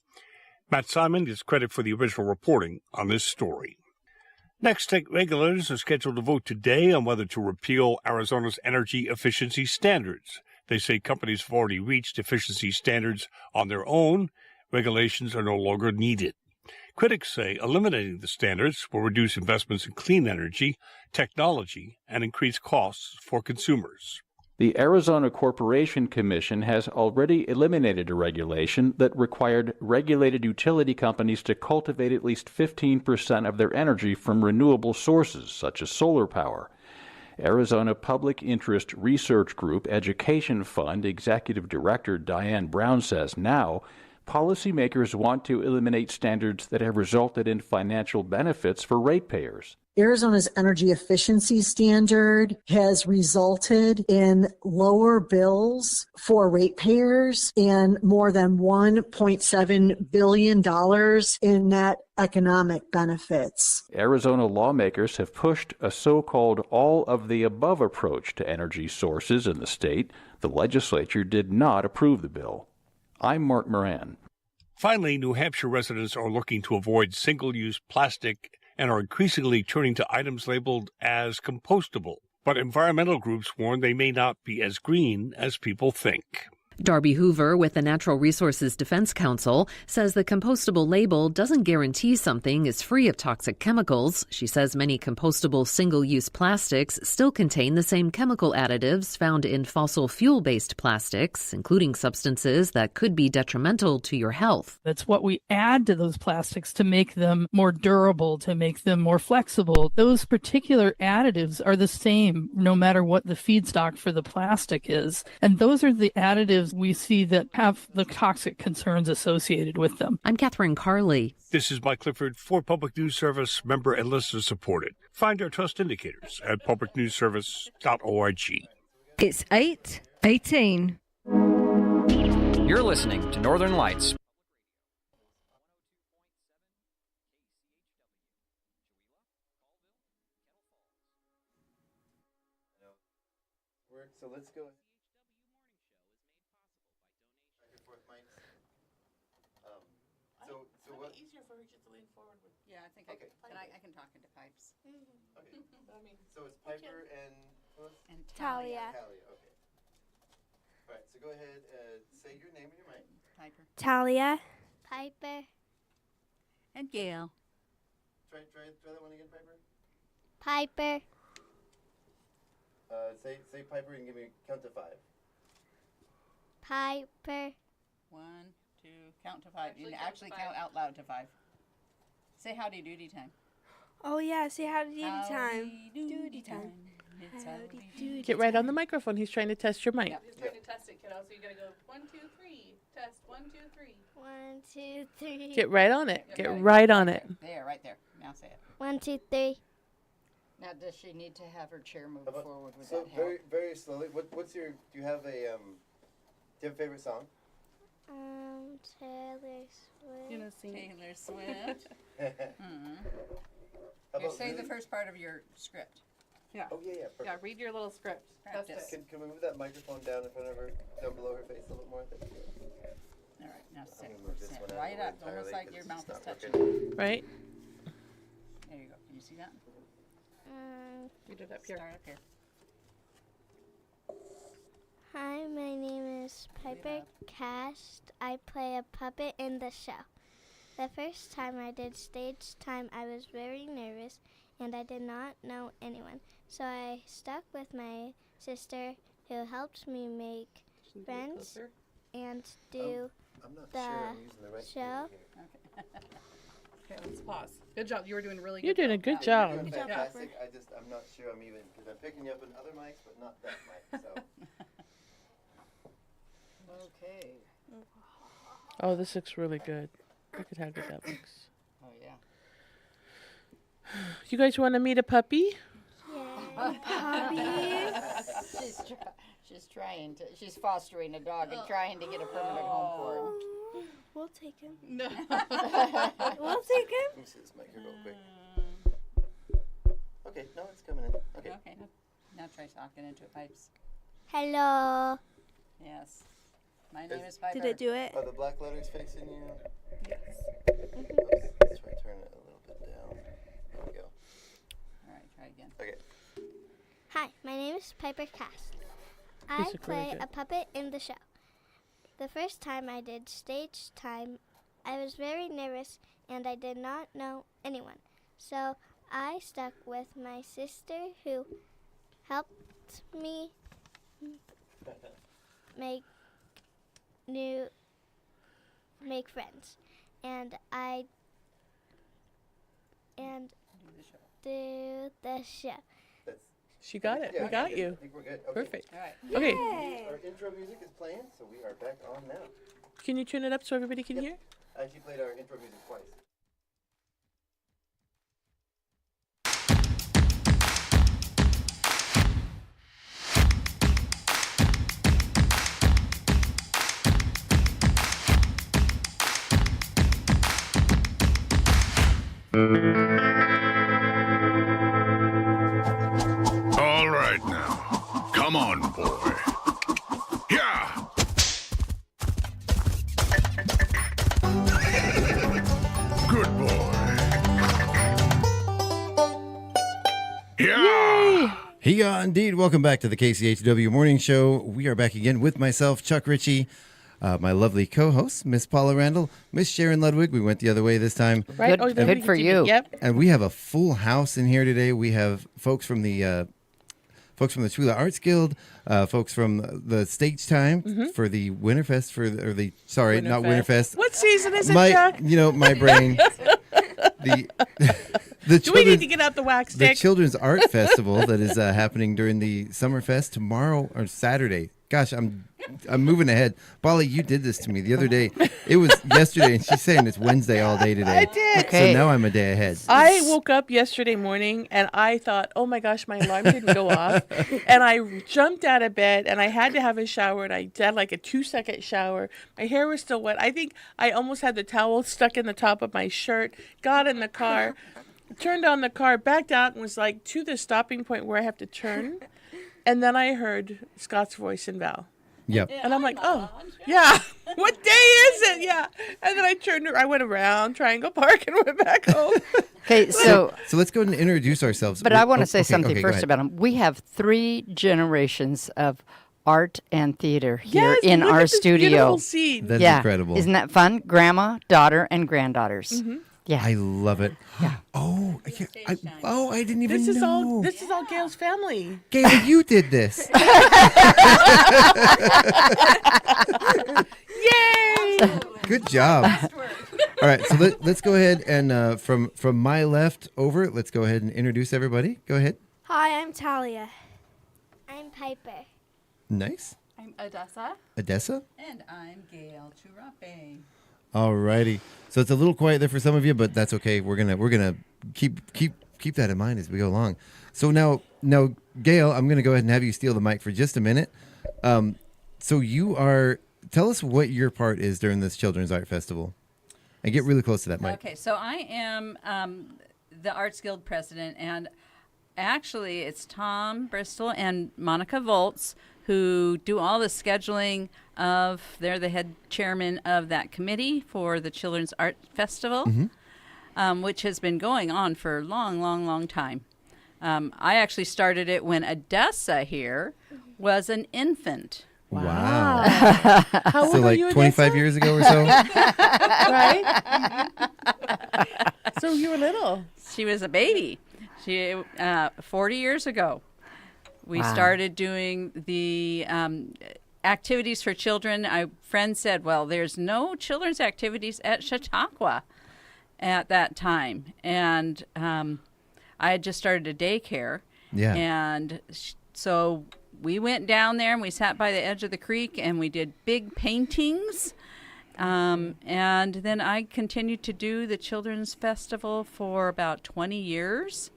Matt Simon gets credit for the original reporting on this story. Next, state regulators are scheduled to vote today on whether to repeal Arizona's energy efficiency standards. They say companies have already reached efficiency standards on their own. Regulations are no longer needed. Critics say eliminating the standards will reduce investments in clean energy, technology, and increase costs for consumers. The Arizona Corporation Commission has already eliminated a regulation that required regulated utility companies to cultivate at least 15% of their energy from renewable sources, such as solar power. Arizona Public Interest Research Group Education Fund Executive Director Diane Brown says now policymakers want to eliminate standards that have resulted in financial benefits for ratepayers. Arizona's energy efficiency standard has resulted in lower bills for ratepayers and more than $1.7 billion in net economic benefits. Arizona lawmakers have pushed a so-called all-of-the-above approach to energy sources in the state. The legislature did not approve the bill. I'm Mark Moran. Finally, New Hampshire residents are looking to avoid single-use plastic and are increasingly turning to items labeled as compostable. But environmental groups warn they may not be as green as people think. Darby Hoover with the Natural Resources Defense Council says the compostable label doesn't guarantee something is free of toxic chemicals. She says many compostable single-use plastics still contain the same chemical additives found in fossil fuel-based plastics, including substances that could be detrimental to your health. That's what we add to those plastics to make them more durable, to make them more flexible. Those particular additives are the same no matter what the feedstock for the plastic is. And those are the additives we see that have the toxic concerns associated with them. I'm Catherine Carley. This is Mike Clifford for Public News Service, member and listener supported. Find our trust indicators at publicnewsservice.org. It's 8:18. You're listening to Northern Lights. So let's go. So what? Easier for her just to lean forward with. Yeah, I think I can talk into pipes. Okay. So it's Piper and Talia. Talia. Okay. All right. So go ahead. Say your name and your mic. Piper. Talia. Piper. And Gail. Try that one again, Piper. Piper. Say Piper and give me count to 5. Piper. 1, 2, count to 5. Actually count out loud to 5. Say howdy doody time. Oh yeah, say howdy doody time. Doody time. It's howdy doody. Get right on the microphone. He's trying to test your mic. Yeah. He's trying to test it, kiddo. So you gotta go 1, 2, 3. Test 1, 2, 3. 1, 2, 3. Get right on it. Get right on it. There, right there. Now say it. 1, 2, 3. Now, does she need to have her chair move forward with So that help? very slowly. What's your? Do you have a? Do you have a favorite song? Taylor Swift. You know, Taylor Swift. How Here, about say really? the first part of your script. Yeah. Oh yeah. Perfect. Yeah, read your little script. Practice. Can we move that microphone down in front of her, down below her face a little more? Thank you. All right, now sit. I'm gonna move this Sit one out right of the way up, almost entirely like 'cause your it's mouth is not touching. working. Right? There you go. Can you see that? Read it up here. Start up here. Hi, my name is Piper Cast. I play a puppet in the show. The first time I did stage time, I was very nervous and I did not know anyone. So I stuck with my sister who helped me make friends and do I'm not the sure I'm using the right show. Okay, let's pause. Good job. You were doing really good. You're doing a good You're job. doing fantastic. I'm not sure I'm even because I'm picking you up in other mics, but not that mic. So. Okay. Oh, this looks really good. Look at how good that looks. Oh, yeah. You guys want to meet a puppy? She's trying to. She's fostering a dog and trying to get a permanent home for him. We'll take him. No. We'll take him. Let me see this mic here real quick. Okay, no, it's coming in. Okay. Okay. Now try talking into it, Pipes. Hello. Yes. My name is Piper. Did it do it? Are the black letters facing you? Yes. Oops, let's try to turn it a little bit down. There we go. All right, try again. Okay. Hi, my name is Piper Cast. These I look really play good. a puppet in the show. The first time I did stage time, I was very nervous and I did not know anyone. So I stuck with my sister who helped me make friends. And I do the show. She got it. Yeah, We got I you. think we're good. Okay. Perfect. All right. Okay. Our intro music is playing, so we are back on now. Can you turn it up so everybody can hear? I actually played our intro music twice. All right now. Come on, boy. Yeah. Good boy. Yeah. Yeah, indeed. Welcome back to the KCHW Morning Show. We are back again with myself, Chuck Ritchie, my lovely co-host, Miss Paula Randall, Miss Sharon Ludwig. We went the other way this time. Right? Good for you. Yep. And we have a full house in here today. We have folks from the Chula Arts Guild, folks from the Stage Time for the Winterfest not Winterfest. What season is it, Chuck? My brain. Do we need to get out the wax The stick? Children's Art Festival that is happening during the Summerfest tomorrow or Saturday. Gosh, I'm moving ahead. Polly, you did this to me the other day. It was yesterday, and she's saying it's Wednesday all day today. I did. So now I'm a day ahead. I woke up yesterday morning and I thought, oh my gosh, my alarm didn't go off. And I jumped out of bed and I had to have a shower, and I did like a 2-second shower. My hair was still wet. I think I almost had the towel stuck in the top of my shirt. Got in the car, turned on the car, backed out, and was like to the stopping point where I have to turn. And then I heard Scott's voice and Val. Yep. And I'm like, oh, yeah. What day is it? Yeah. And then I went around Triangle Park and went back home. Okay, so let's go ahead and introduce ourselves. But I want to say something go first ahead. about them. We have 3 generations of art and theater here Yes, in look our at this studio. beautiful scene. That's incredible. Isn't that fun? Grandma, daughter, and granddaughters. Mm-hmm. Yeah. I love it. Yeah. I didn't even know. This is all Gail's family. Gail, you did this. Yay! Good job. All right, so let's go ahead and from my left over, let's go ahead and introduce everybody. Go ahead. Hi, I'm Talia. I'm Piper. Nice. I'm Odessa. Odessa. And I'm Gail Churape. All righty. So it's a little quiet there for some of you, but that's okay. We're gonna keep that in mind as we go along. So now, Gail, I'm gonna go ahead and have you steal the mic for just a minute. So tell us what your part is during this Children's Art Festival, and get really close to that mic. Okay, so I am the Arts Guild president, and actually it's Tom Bristol and Monica Volz who do all the scheduling they're the head chairman of that committee for the Children's Art Festival, which has been going on for a long time. I actually started it when Odessa here was an infant. Wow. How old So are like you, 25 Odessa? years ago or so? Right? So you were little. She was a baby. 40 years ago. We Wow. started doing the activities for children. A friend said, well, there's no children's activities at Chautauqua at that time. And I had just started a daycare. Yeah. And so we went down there and we sat by the edge of the creek and we did big paintings. And then I continued to do the Children's Festival for about 20 years.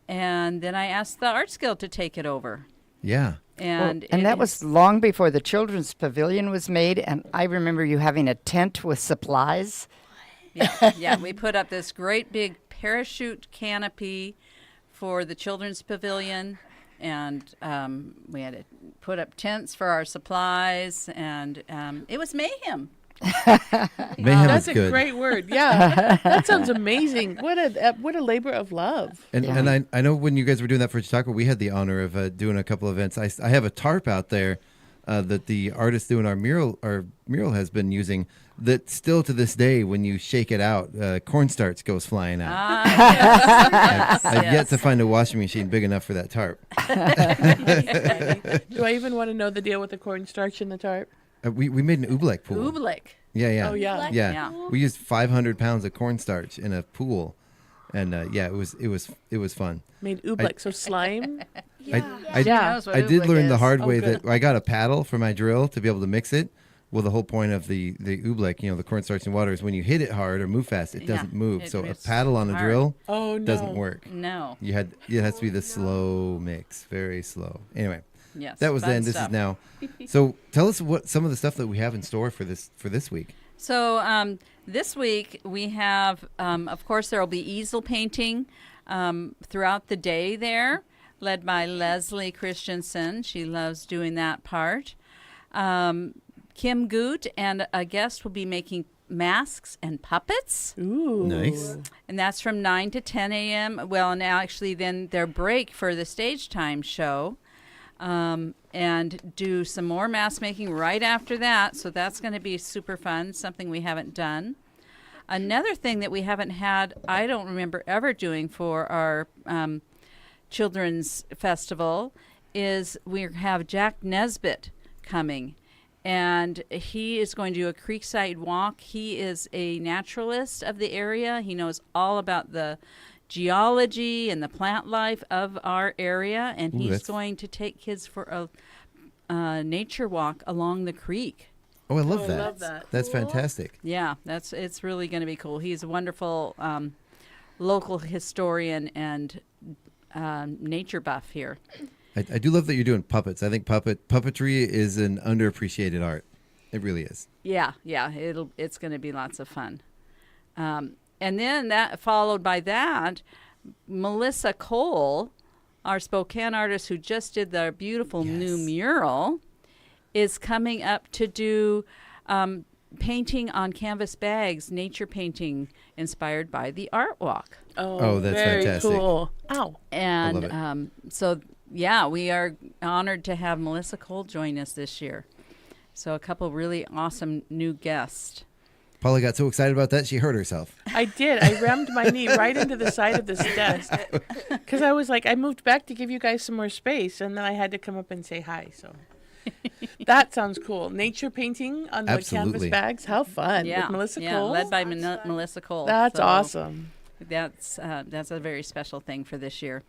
And then I asked the Arts Guild to take it over. Yeah. And that was long before the Children's Pavilion was made, and I remember you having a tent with supplies. Yeah, we put up this great big parachute canopy for the Children's Pavilion, and we had to put up tents for our supplies, and it was mayhem. Mayhem That's is a good. great word. Yeah, that sounds amazing. What a labor of love. And I know when you guys were doing that for Chautauqua, we had the honor of doing a couple of events. I have a tarp out there that the artist doing our mural has been using. That still to this day, when you shake it out, cornstarch goes flying out. I've yet to find a washing machine big enough for that tarp. Do I even want to know the deal with the cornstarch in the tarp? We made an oobleck pool. Oobleck. Yeah. Oh, yeah. Yeah. We used 500 pounds of cornstarch in a pool, and it was fun. Made oobleck, so slime. I did learn the hard way that I got a paddle for my drill to be able to mix it. Well, the whole point of the oobleck, the cornstarch and water, is when you hit it hard or move fast, it doesn't move. So a paddle on a drill doesn't work. No. It has to be the slow mix, very slow. Anyway. Yes, that was fun then. This stuff. is now. So tell us what some of the stuff that we have in store for this week. So this week we have, of course, there will be easel painting throughout the day there, led by Leslie Christensen. She loves doing that part. Kim Goot and a guest will be making masks and puppets. Ooh. Nice. And that's from 9 to 10 a.m. Well, and actually then their break for the stage time show. And do some more mask making right after that. So that's going to be super fun, something we haven't done. Another thing that we haven't had, I don't remember ever doing for our children's festival, is we have Jack Nesbitt coming. And he is going to do a creekside walk. He is a naturalist of the area. He knows all about the geology and the plant life of our area, and he's going to take kids for a nature walk along the creek. Oh, I love that. That's cool. Fantastic. Yeah, it's really going to be cool. He's a wonderful local historian and nature buff here. I do love that you're doing puppets. I think puppetry is an underappreciated art. It really is. Yeah, it's going to be lots of fun. And then that followed by that, Melissa Cole, our Spokane artist who just did the beautiful new mural, is coming up to do painting on canvas bags, nature painting inspired by the Art Walk. Oh, that's very fantastic. Cool. Ow. And so, yeah, we are honored to have Melissa Cole join us this year. So a couple really awesome new guests. Paula got so excited about that, she hurt herself. I did. I rammed my knee right into the side of this desk because I was like, I moved back to give you guys some more space, and then I had to come up and say hi. So that sounds cool. Nature painting on the canvas bags. How fun. Yeah. With Melissa yeah, Cole. led by Melissa Cole. That's So awesome. That's a very special thing for this year.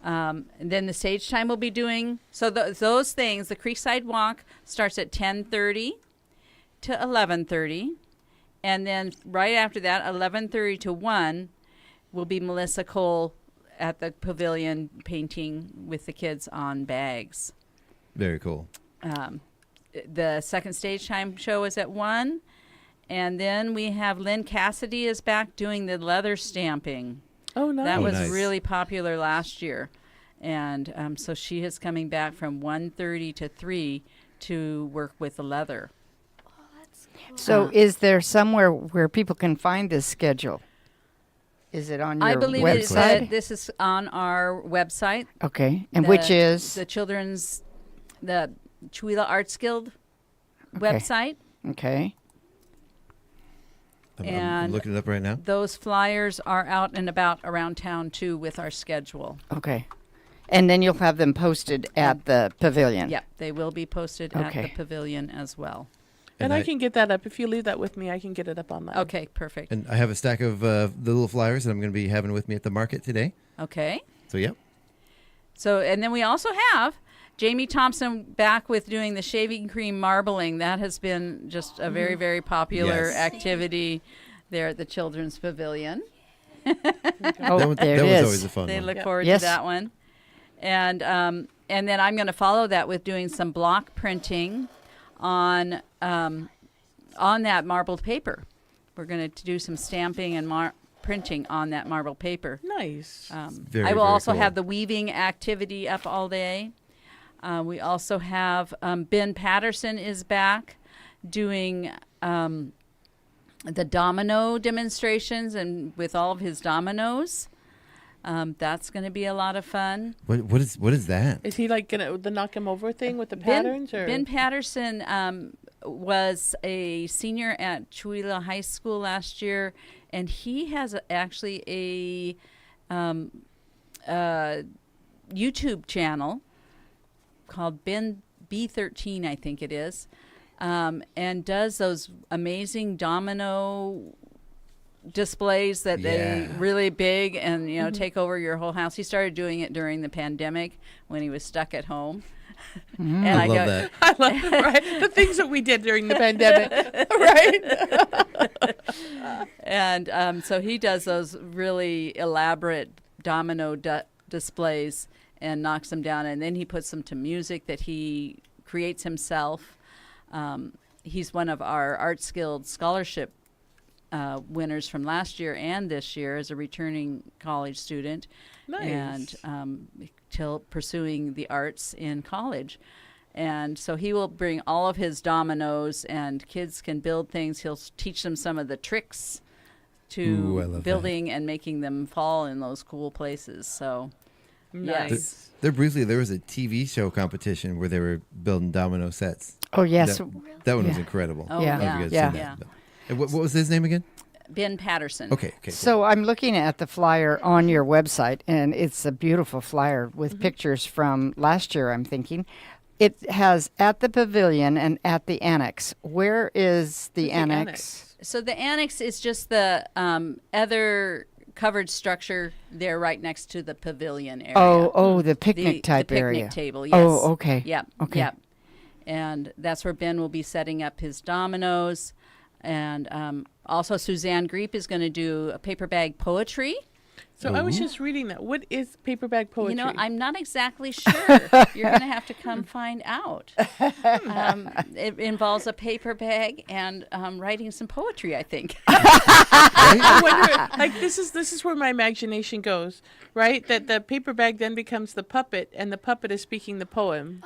And then the stage time will be doing, so those things, the Creekside Walk starts at 10:30 to 11:30. And then right after that, 11:30 to 1, will be Melissa Cole at the pavilion painting with the kids on bags. Very cool. The second stage time show is at 1. And then we have Lynn Cassidy is back doing the leather stamping. Oh, nice. That was nice. really popular last year. And so she is coming back from 1:30 to 3 to work with the leather. So is there somewhere where people can find this schedule? Is it on your I believe website? this is on our website. Okay. And which is? The Chewila Arts Guild website. Okay. I'm looking it up right now. Those flyers are out and about around town, too, with our schedule. Okay. And then you'll have them posted at the pavilion. Yep, they will be posted at the pavilion as well. And I can get that up. If you leave that with me, I can get it up online. Okay, perfect. And I have a stack of the little flyers that I'm going to be having with me at the market today. Okay. So, yep. So, and then we also have Jamie Thompson back with doing the shaving cream marbling. That has been just a very, very popular activity there at the Children's Pavilion. There that it was is. always a fun They one. look forward to that one. And then I'm going to follow that with doing some block printing on that marbled paper. We're going to do some stamping and printing on that marbled paper. Nice. I will also have the weaving activity up all day. We also have Ben Patterson is back doing the domino demonstrations and with all of his dominoes. That's going to be a lot of fun. What is that? Is he like the knock him over thing with the patterns? Ben Patterson was a senior at Chewila High School last year, and he has actually a YouTube channel called Ben B13, I think it is, and does those amazing domino displays that they really big and take over your whole house. He started doing it during the pandemic when he was stuck at home. And I love that. I love right the things that we did during the pandemic, right? And so he does those really elaborate domino displays and knocks them down, and then he puts them to music that he creates himself. He's one of our Arts Guild scholarship winners from last year and this year as a returning college student. Nice. And till pursuing the arts in college. And so he will bring all of his dominoes, and kids can build things. He'll teach them some of the tricks to building and making them fall in those cool places. So, yes. There briefly, there was a TV show competition where they were building domino sets. Oh, yes. That one was incredible. Oh, Yeah. I don't know if you guys yeah. seen that, but- what was his name again? Ben Patterson. Okay. Cool. So I'm looking at the flyer on your website, and it's a beautiful flyer with pictures from last year, I'm thinking. It has at the pavilion and at the annex. Where is the annex? So the annex is just the other covered structure there right next to the pavilion area. Oh, the picnic type the picnic area. table, yes. Oh, okay. Yep. Okay. Yep. And that's where Ben will be setting up his dominoes. And also Suzanne Greep is going to do a paper bag poetry. So I was just reading that. What is paper bag poetry? You know, I'm not exactly sure. You're going to have to come find out. It involves a paper bag and writing some poetry, I think. I wonder, like this is where my imagination goes, right? That the paper bag then becomes the puppet, and the puppet is speaking the poem.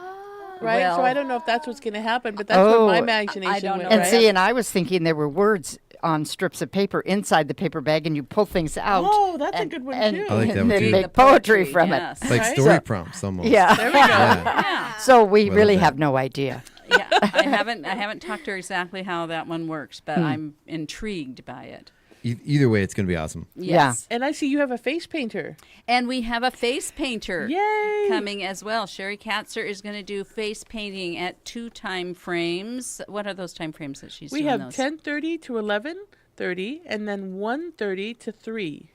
Right, Well, so I don't know if that's what's going to happen, but that's what my imagination I don't know. went. And right? see, and I was thinking there were words on strips of paper inside the paper bag, and you pull things out. Oh, that's a good one too. I like that and one then too. make The poetry poetry, from yes. It's like Right? story So- prompts almost. Yeah. There we go. Yeah. So we Well really done. have no idea. Yeah, I haven't talked to her exactly how that one works, but I'm intrigued by it. Either way, it's going to be awesome. Yes. And I see you have a face painter. And we have a face painter Yay! coming as well. Sherry Katzer is going to do face painting at 2 time frames. What are those time frames that she's We doing have those? 10:30 to 11:30, and then 1:30 to 3.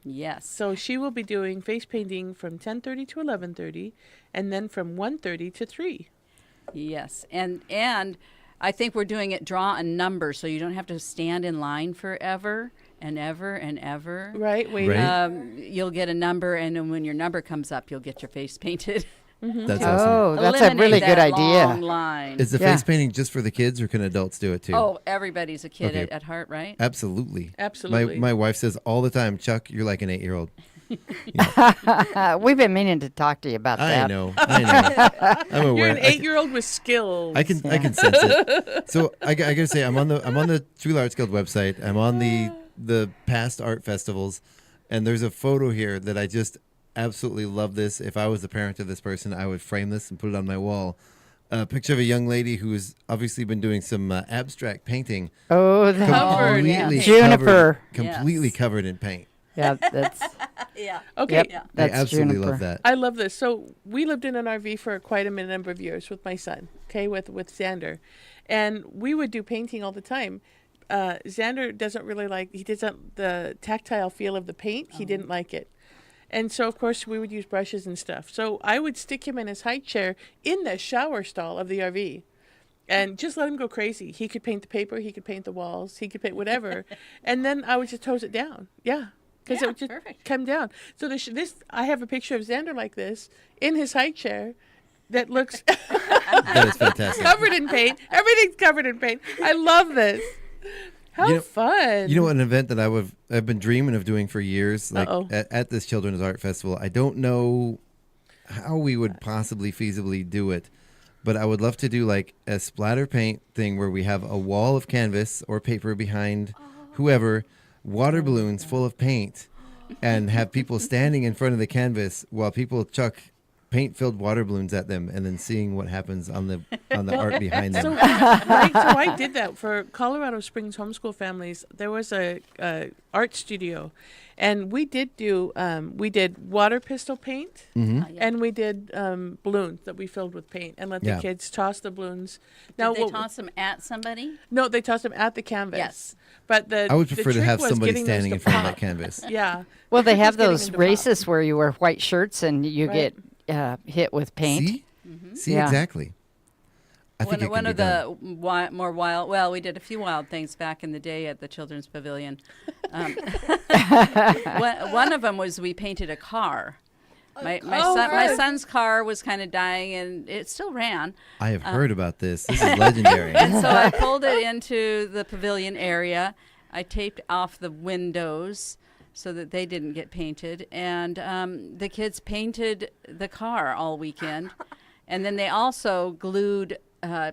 Yes. So she will be doing face painting from 10:30 to 11:30, and then from 1:30 to 3. Yes. And I think we're doing it draw a number, so you don't have to stand in line forever and ever and ever. Right, wait. Right. You'll get a number, and then when your number comes up, you'll get your face painted. That's awesome. Oh, that's a Eliminate really good that idea. long line. Is the Yeah. face painting just for the kids, or can adults do it too? Oh, everybody's a kid Okay. at heart, right? Absolutely. Absolutely. My wife says all the time, Chuck, you're like an 8-year-old. We've been meaning to talk to you about that. I know. I'm aware. You're an 8-year-old with skills. I can sense it. So I gotta say, I'm on the True Arts Guild website. I'm on the past art festivals, and there's a photo here that I just absolutely love. This. If I was the parent of this person, I would frame this and put it on my wall. A picture of a young lady who's obviously been doing some abstract painting. Oh, the Covered. Completely Juniper. completely covered in paint. Yeah, that's Yeah. Okay. yep, Yeah. I that's absolutely juniper. love that. I love this. So we lived in an RV for quite a number of years with my son, okay, with Xander. And we would do painting all the time. Xander doesn't really the tactile feel of the paint. He didn't like it. And so, of course, we would use brushes and stuff. So I would stick him in his high chair in the shower stall of the RV and just let him go crazy. He could paint the paper. He could paint the walls. He could paint whatever. And then I would just hose it down. Yeah. Because it would just come down. So I have a picture of Xander like this in his high chair that looks That is fantastic. covered in paint. Everything's covered in paint. I love this. How fun. You know, an event that I've been dreaming of doing for years, like at this Children's Art Festival. I don't know how we would possibly feasibly do it, but I would love to do like a splatter paint thing where we have a wall of canvas or paper behind whoever, water balloons full of paint, and have people standing in front of the canvas while people chuck paint-filled water balloons at them, and then seeing what happens on the art behind them. So I did that for Colorado Springs homeschool families. There was a art studio, and we did water pistol paint, and we did balloons that we filled with paint, and let the kids toss the balloons. Did they toss them at somebody? No, they tossed them at the canvas. Yes. But I would prefer to trick have was somebody getting those standing to in front of pop. that canvas. Yeah. Well, The they trick have was getting those them to races where you wear white shirts and you Right. get hit with paint. See? See, Yeah. exactly. I think it One can of be done. the more wild, well, we did a few wild things back in the day at the Children's Pavilion. One of them was we painted a car. My son's car was kind of dying, and it still ran. I have heard about this. This is legendary. And so I pulled it into the pavilion area. I taped off the windows so that they didn't get painted. And the kids painted the car all weekend. And then they also glued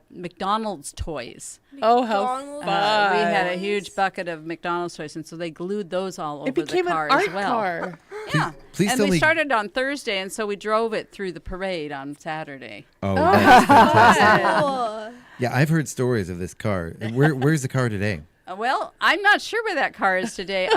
McDonald's toys. Oh, how fun. We had a huge bucket of McDonald's toys, and so they glued those all over the car an art as well. car. Yeah. Please and tell we me- started on Thursday, and so we drove it through the parade on Saturday. Oh, that's fantastic. Yeah, I've heard stories of this car. Where's the car today? Well, I'm not sure where that car is today.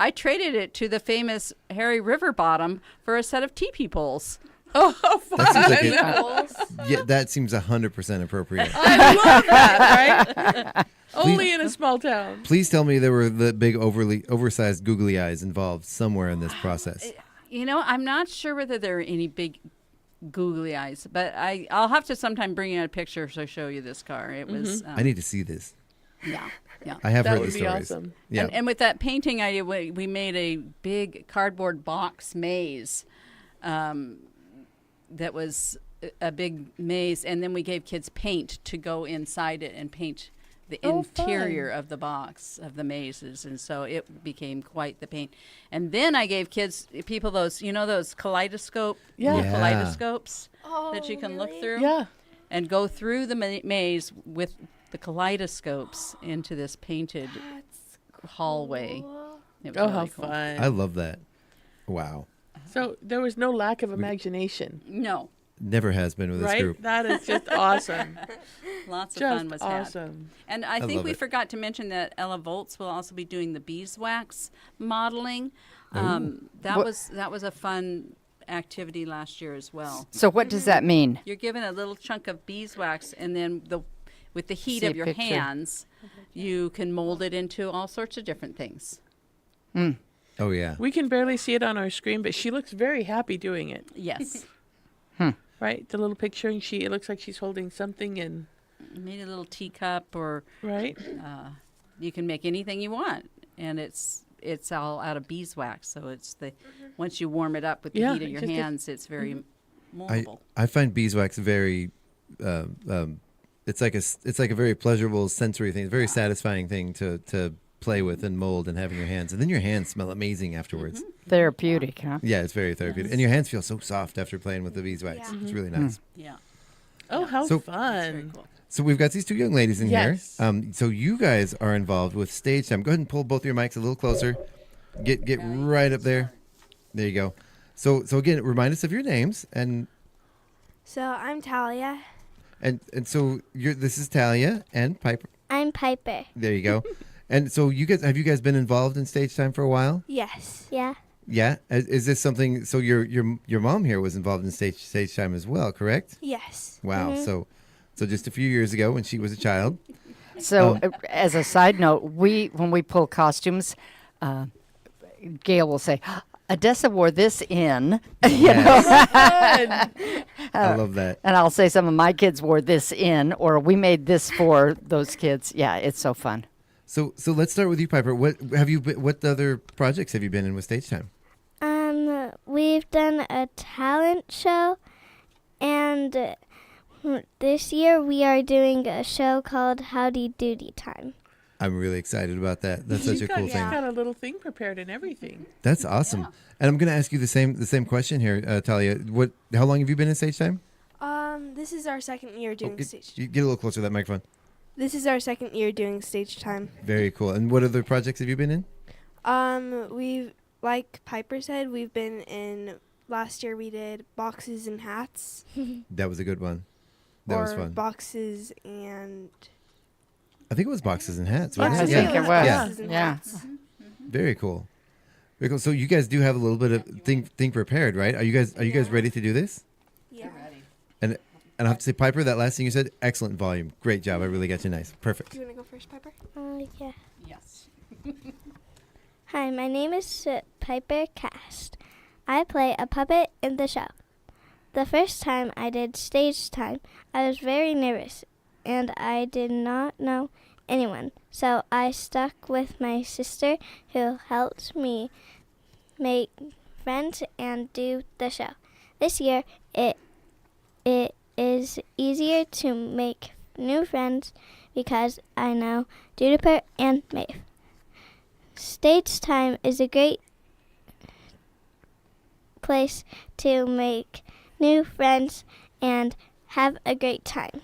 I traded it to the famous Harry Riverbottom for a set of teepee poles. Oh, how fun. That seems like yeah, that seems 100% appropriate. I love that, right? Only in a small town. Please tell me there were the big oversized googly eyes involved somewhere in this process. You know, I'm not sure whether there are any big googly eyes, but I'll have to sometime bring you a picture to show you this car. It was. I need to see this. Yeah. Yeah. I have That heard would the be stories. awesome. Yeah. And with that painting idea, we made a big cardboard box maze that was a big maze, and then we gave kids paint to go inside it and paint the interior of the box of the mazes, and so it became quite the paint. And then I gave people those kaleidoscopes that you can look through, and go through the maze with the kaleidoscopes into this painted hallway. It was how really cool. fun. I love that. Wow. So there was no lack of imagination. No. Never has been with this Right? group. That is just awesome. Lots of Just fun was awesome. had. And I think love we it. forgot to mention that Ella Volz will also be doing the beeswax modeling. That was a fun activity last year as well. So what does that mean? You're given a little chunk of beeswax, and then with the heat See a of your picture. hands, you can mold it into all sorts of different things. Oh, yeah. We can barely see it on our screen, but she looks very happy doing it. Yes. Right? The little picture, and it looks like she's holding something, and Made a little teacup, or right. You can make anything you want, and it's all out of beeswax. So it's once you warm it up with the heat of your hands, it's very moldable. I find beeswax very it's like a very pleasurable sensory thing. It's a very satisfying thing to play with and mold and have in your hands. And then your hands smell amazing afterwards. Therapeutic, huh? Yeah, it's very therapeutic. And your hands feel so soft after playing with the beeswax. Yeah. It's really nice. Yeah. Oh, how So- fun. So we've got these two young ladies in Yes. here. So you guys are involved with stage time. Go ahead and pull both your mics a little closer. Get right up there. There you go. So again, remind us of your names and So I'm Talia. so this is Talia and Piper. I'm Piper. There you go. And so have you guys been involved in stage time for a while? Yes. Yeah. Yeah. Is this something? So your mom here was involved in stage time as well, correct? Yes. Wow. So just a few years ago, when she was a child. So, as a side note, when we pull costumes, Gail will say, "Odessa wore this in," you know. I love that. And I'll say some of my kids wore this in, or we made this for those kids. Yeah, it's so fun. So let's start with you, Piper. What other projects have you been in with stage time? We've done a talent show, and this year we are doing a show called Howdy Doody Time. I'm really excited about that. That's such a cool She's thing. got a little thing prepared and everything. That's awesome. And I'm going to ask you the same question here, Talia. How long have you been in stage time? This is our second year doing stage. You get a little closer to that microphone. This is our second year doing stage time. Very cool. And what other projects have you been in? We've, like Piper said, we've been in. Last year we did boxes and hats. That was a good one. That was fun. Boxes and. I think it was boxes and hats. Yeah, wasn't I think it was. boxes and Yeah. hats. Very cool. Very cool. So you guys do have a little bit of thing prepared, right? Are you guys ready to do this? Yeah. And I have to say, Piper, that last thing you said, excellent volume. Great job. I really got you nice. Perfect. Do you want to go first, Piper? Yeah. Yes. Hi, my name is Piper Cast. I play a puppet in the show. The first time I did stage time, I was very nervous, and I did not know anyone. So I stuck with my sister, who helped me make friends and do the show. This year, it is easier to make new friends because I know Juniper and Maeve. Stage time is a great place to make new friends and have a great time.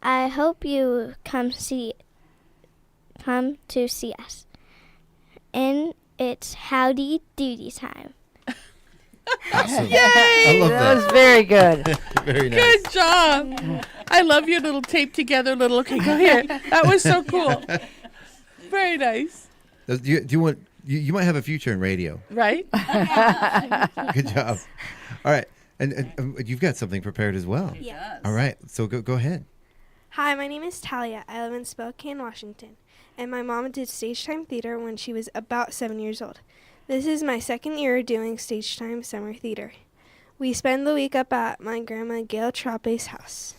I hope you come to see us. And it's Howdy Doody time. Awesome. Yay! I love that. That was very good. Very nice. Good job. I love your little taped together little. Okay, go here. That was so cool. Very nice. Do you want? You might have a future in radio. Right? Good job. All right, and you've got something prepared as well. Yes. All right, so go ahead. Hi, my name is Talia. I live in Spokane, Washington, and my mom did stage time theater when she was about 7 years old. This is my second year doing stage time summer theater. We spend the week up at my grandma Gail Trape's house.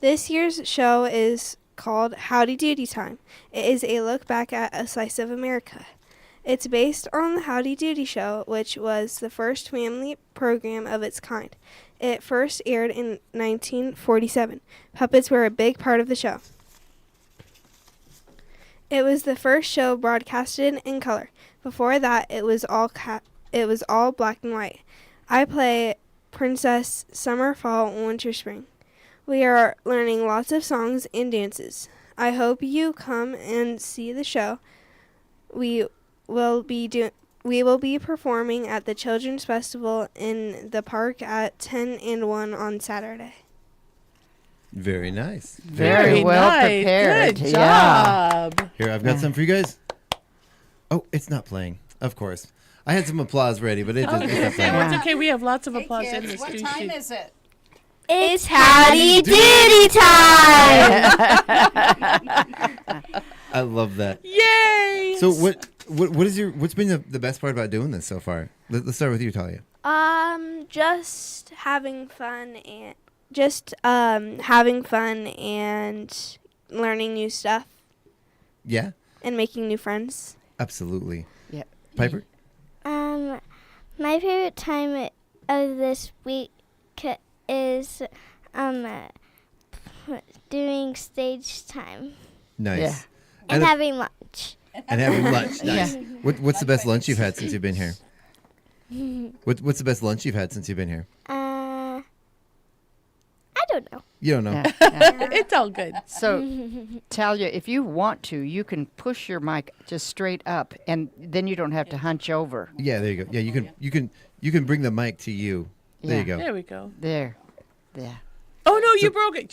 This year's show is called Howdy Doody Time. It is a look back at a slice of America. It's based on the Howdy Doody Show, which was the first family program of its kind. It first aired in 1947. Puppets were a big part of the show. It was the first show broadcasted in color. Before that, it was all black and white. I play Princess Summer, Fall, Winter, Spring. We are learning lots of songs and dances. I hope you come and see the show. We will be performing at the Children's Festival in the park at 10 and 1 on Saturday. Very nice. Very well prepared. Good job. Here, I've got some for you guys. Oh, it's not playing. Of course. I had some applause ready, but it's not playing. It's okay. We have lots of applause in this. What time is it? It's Howdy Doody time! I love that. Yay! So what's been the best part about doing this so far? Let's start with you, Talia. Just having fun and learning new stuff Yeah, and making new friends. absolutely. Yeah. Piper? My favorite time of this week is doing stage time Nice. Yeah. and having lunch. And having lunch. Nice. Yeah. What's the best lunch you've had since you've been here? What's the best lunch you've had since you've been here? I don't know. You don't know. Yeah, yeah. It's all good. So, Talia, if you want to, you can push your mic just straight up, and then you don't have to hunch over. Yeah, there you go. Yeah, you can bring the mic to you. There you go. There we go. There. Yeah. Oh, no, you broke it.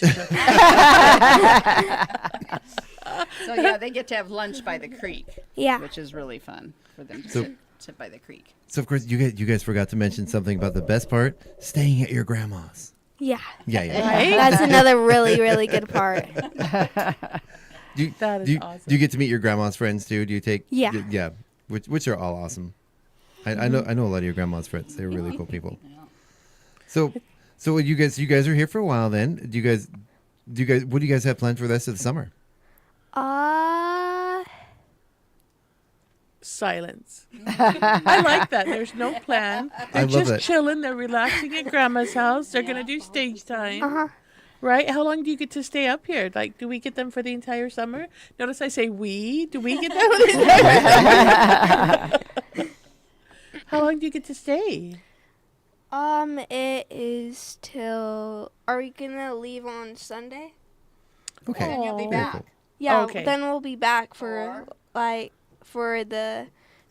So, yeah, they get to have lunch by the creek. Yeah. Which is really fun for them to So- sit by the creek. So of course you guys forgot to mention something about the best part: staying at your grandma's. Yeah. Yeah. Right? That's another really, really good part. That is awesome. Do you get to meet your grandma's friends too? Do you take? Yeah. Yeah. Which are all awesome. I know a lot of your grandma's friends. They're really cool people. So you guys are here for a while then. What do you guys have planned for the rest of the summer? Silence. I like that. There's no plan. They're I love just that. chilling. They're relaxing at grandma's house. They're going to do stage time. Right? How long do you get to stay up here? Like, do we get them for the entire summer? Notice I say we. Do we get them for the entire summer? How long do you get to stay? It is till. Are we gonna leave on Sunday? Okay. Then you'll be Very back. cool. Yeah. Okay. Then we'll be back for the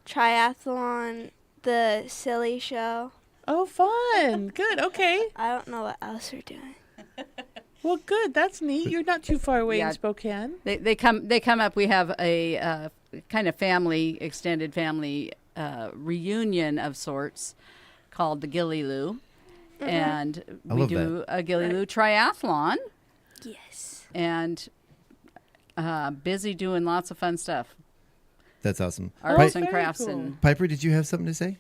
triathlon, the silly show. Oh, fun. Good. Okay. I don't know what else we're doing. Well, good. That's neat. You're not too far away Yeah. in Spokane. They come up. We have a kind of extended family reunion of sorts called the Gilly Loo. And I we love do a Gilly Loo triathlon. Yes. And busy doing lots of fun stuff. That's awesome. Arts and very crafts cool. and Piper, did you have something to say?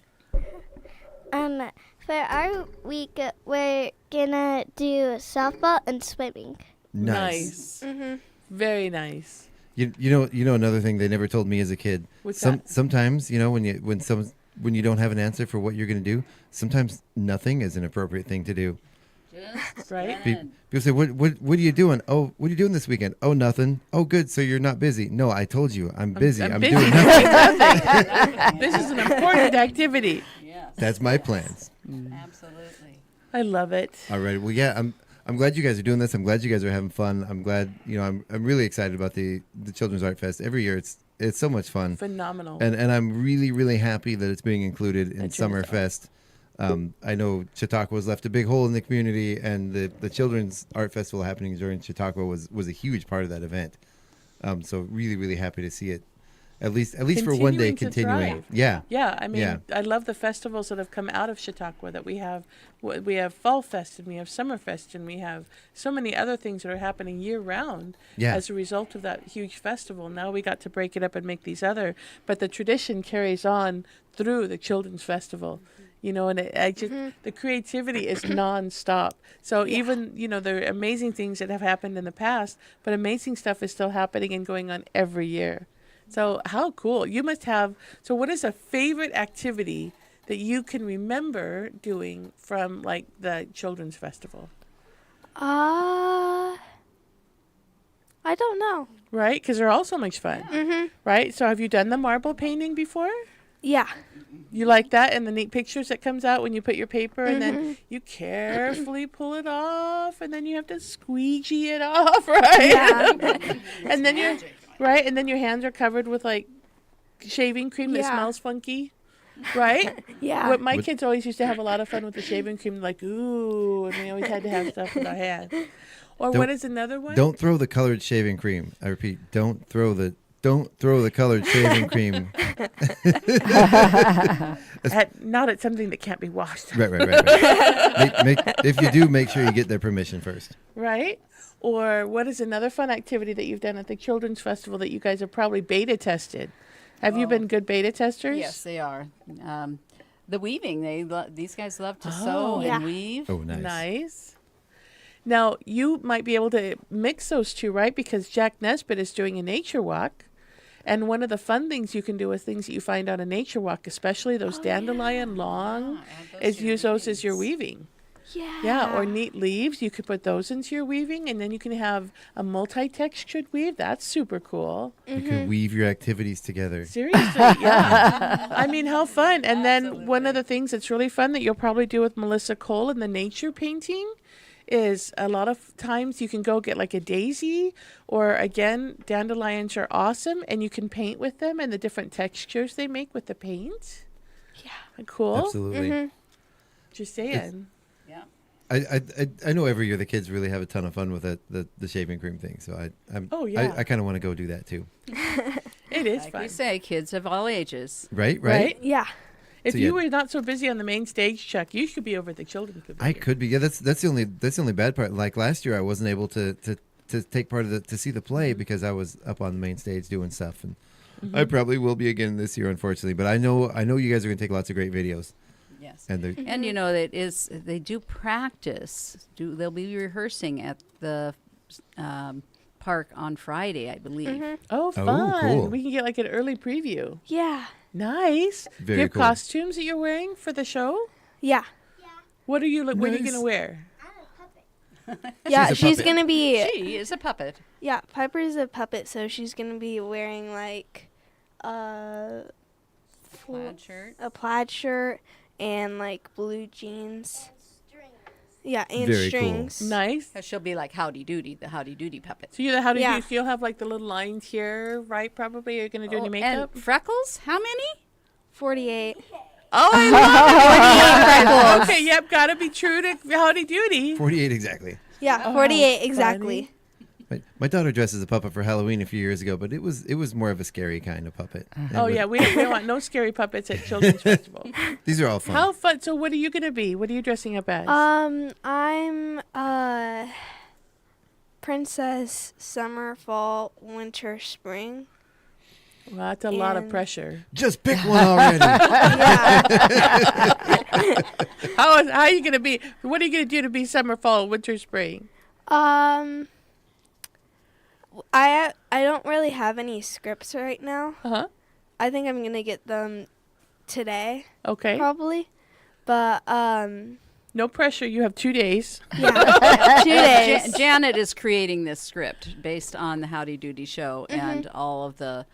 For our week, we're gonna do softball and swimming. Nice. Very nice. You know another thing they never told me as a kid. What's that? Sometimes when you don't have an answer for what you're going to do, sometimes nothing is an appropriate thing to do. Right? People say, "What are you doing? Oh, what are you doing this weekend? Oh, nothing. Oh, good. So you're not busy? No, I told you, I'm busy. I'm busy. doing nothing. This is an important activity. yes, That's my plans. absolutely. I love it. All right. Well, yeah, I'm glad you guys are doing this. I'm glad you guys are having fun. I'm glad, I'm really excited about the Children's Art Fest. Every year it's so much fun. Phenomenal. And I'm really, really happy that it's being included in Summerfest. I know Chautauqua's left a big hole in the community, and the Children's Art Festival happening during Chautauqua was a huge part of that event. So really, really happy to see it. At least for one day, continuing. Yeah. Yeah. I mean, I love the festivals that have come out of Chautauqua that we have. We have Fall Fest and we have Summerfest and we have so many other things that are happening year round as a result of that huge festival. Now we got to break it up and make these other, but the tradition carries on through the Children's Festival. And I just the creativity is nonstop. So even, there are amazing things that have happened in the past, but amazing stuff is still happening and going on every year. So how cool. You must have, so what is a favorite activity that you can remember doing from like the Children's Festival? I don't know. Right? Because they're all so much fun. Mm-hmm. Right? So have you done the marble painting before? Yeah. You like that and the neat pictures that comes out when you put your paper and then you carefully pull it off and then you have to squeegee it off, right? Yeah. And then you're right, and then your hands are covered with like shaving cream that smells funky. Right? Yeah. What my kids always used to have a lot of fun with the shaving cream, like, ooh, and we always had to have stuff in our hands. Or what is another one? Don't throw the colored shaving cream. I repeat, don't throw the colored shaving cream. Not at something that can't be washed. Right. If you do, make sure you get their permission first. Right? Or what is another fun activity that you've done at the Children's Festival that you guys have probably beta tested? Have you been good beta testers? Yes, they are. The weaving, these guys love to sew and weave. Oh, nice. Nice. Now, you might be able to mix those two, right? Because Jack Nesbitt is doing a nature walk. And one of the fun things you can do with things that you find on a nature walk, especially those dandelion long, is use those as your weaving. Yeah, or neat leaves. You could put those into your weaving, and then you can have a multi-textured weave. That's super cool. You can weave your activities together. Seriously, yeah. I mean, how fun. And then one of the things that's really fun that you'll probably do with Melissa Cole in the nature painting is a lot of times you can go get like a daisy, or again, dandelions are awesome, and you can paint with them and the different textures they make with the paint. Yeah. Cool. Absolutely. Just saying. I know every year the kids really have a ton of fun with the shaving cream thing, so I kind of want to go do that too. It is like fun. you say, kids of all ages. Right? Yeah. If you were not so busy on the main stage, Chuck, you should be over at the children's pavilion. I could be. Yeah, that's the only bad part. Like last year, I wasn't able to take part of to see the play because I was up on the main stage doing stuff, and I probably will be again this year, unfortunately. But I know you guys are going to take lots of great videos. Yes, and they do practice. They'll be rehearsing at the park on Friday, I believe. Oh, fun! Oh, cool. We can get like an early preview. Yeah. Nice. Very do you have cool. costumes that you're wearing for the show? Yeah. What are you What are you Nice. gonna wear? Yeah, She's a she's puppet. gonna be. She is a puppet. Yeah, Piper's a puppet, so she's gonna be wearing like a plaid shirt and like blue jeans. Yeah, and Very strings. Nice. She'll be like Howdy Doody, the Howdy Doody puppet. So you're the Howdy Yeah. Doody. So you'll have like the little lines here, right? Probably. Are you gonna do any makeup? And freckles? How many? 48. Oh, I love it. Okay, yep, gotta be true to Howdy Doody. 48 exactly. Yeah, 48 exactly. My daughter dressed as a puppet for Halloween a few years ago, but it was more of a scary kind of puppet. Oh yeah, we don't want no scary puppets at Children's Festival. These are all fun. How fun! So what are you gonna be? What are you dressing up as? I'm Princess Summer, Fall, Winter, Spring. Well, that's a lot of And- pressure. Just pick one already. How are you gonna be? What are you gonna do to be summer, fall, winter, spring? I don't really have any scripts right now. Uh-huh. I think I'm gonna get them today. Okay. Probably, but No pressure. You have 2 days. yeah, 2 days. Janet is creating this script based on the Howdy Doody show and all of the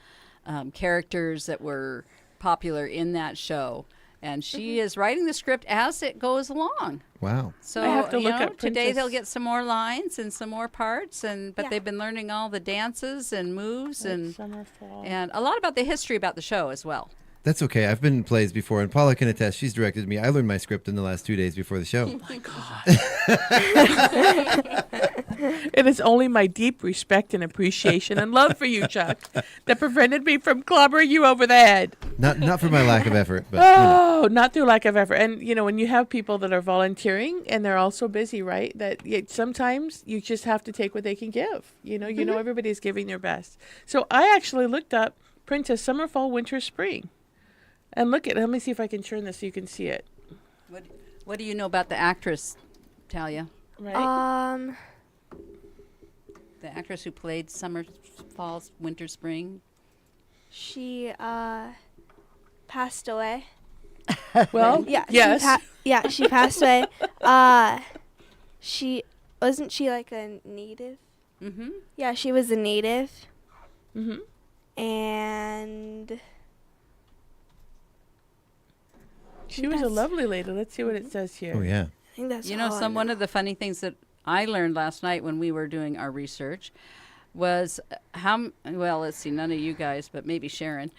characters that were popular in that show. And she is writing the script as it goes along. Wow. So I have to look up today they'll Princess- get some more lines and some more parts, but they've been learning all the dances and moves and a lot about the history about the show as well. That's okay. I've been in plays before, and Paula can attest. She's directed me. I learned my script in the last 2 days before the show. Oh, my God. It is only my deep respect and appreciation and love for you, Chuck, that prevented me from clobbering you over the head. Not for my lack of effort, but Not through lack of effort. And, when you have people that are volunteering and they're also busy, right, that sometimes you just have to take what they can give. Everybody's giving their best. So I actually looked up Princess Summer, Fall, Winter, Spring. And let me see if I can turn this so you can see it. What do you know about the actress, Talia? Right. The actress who played Summer, Fall, Winter, Spring? She passed away. Well, yes. She passed away. Wasn't she like a native? Mm-hmm. Yeah, she was a native. Mm-hmm. And she was a lovely lady. Let's see what it says here. Oh, yeah. I think that's one of the funny things that I learned last night when we were doing our research was let's see, none of you guys, but maybe Sharon.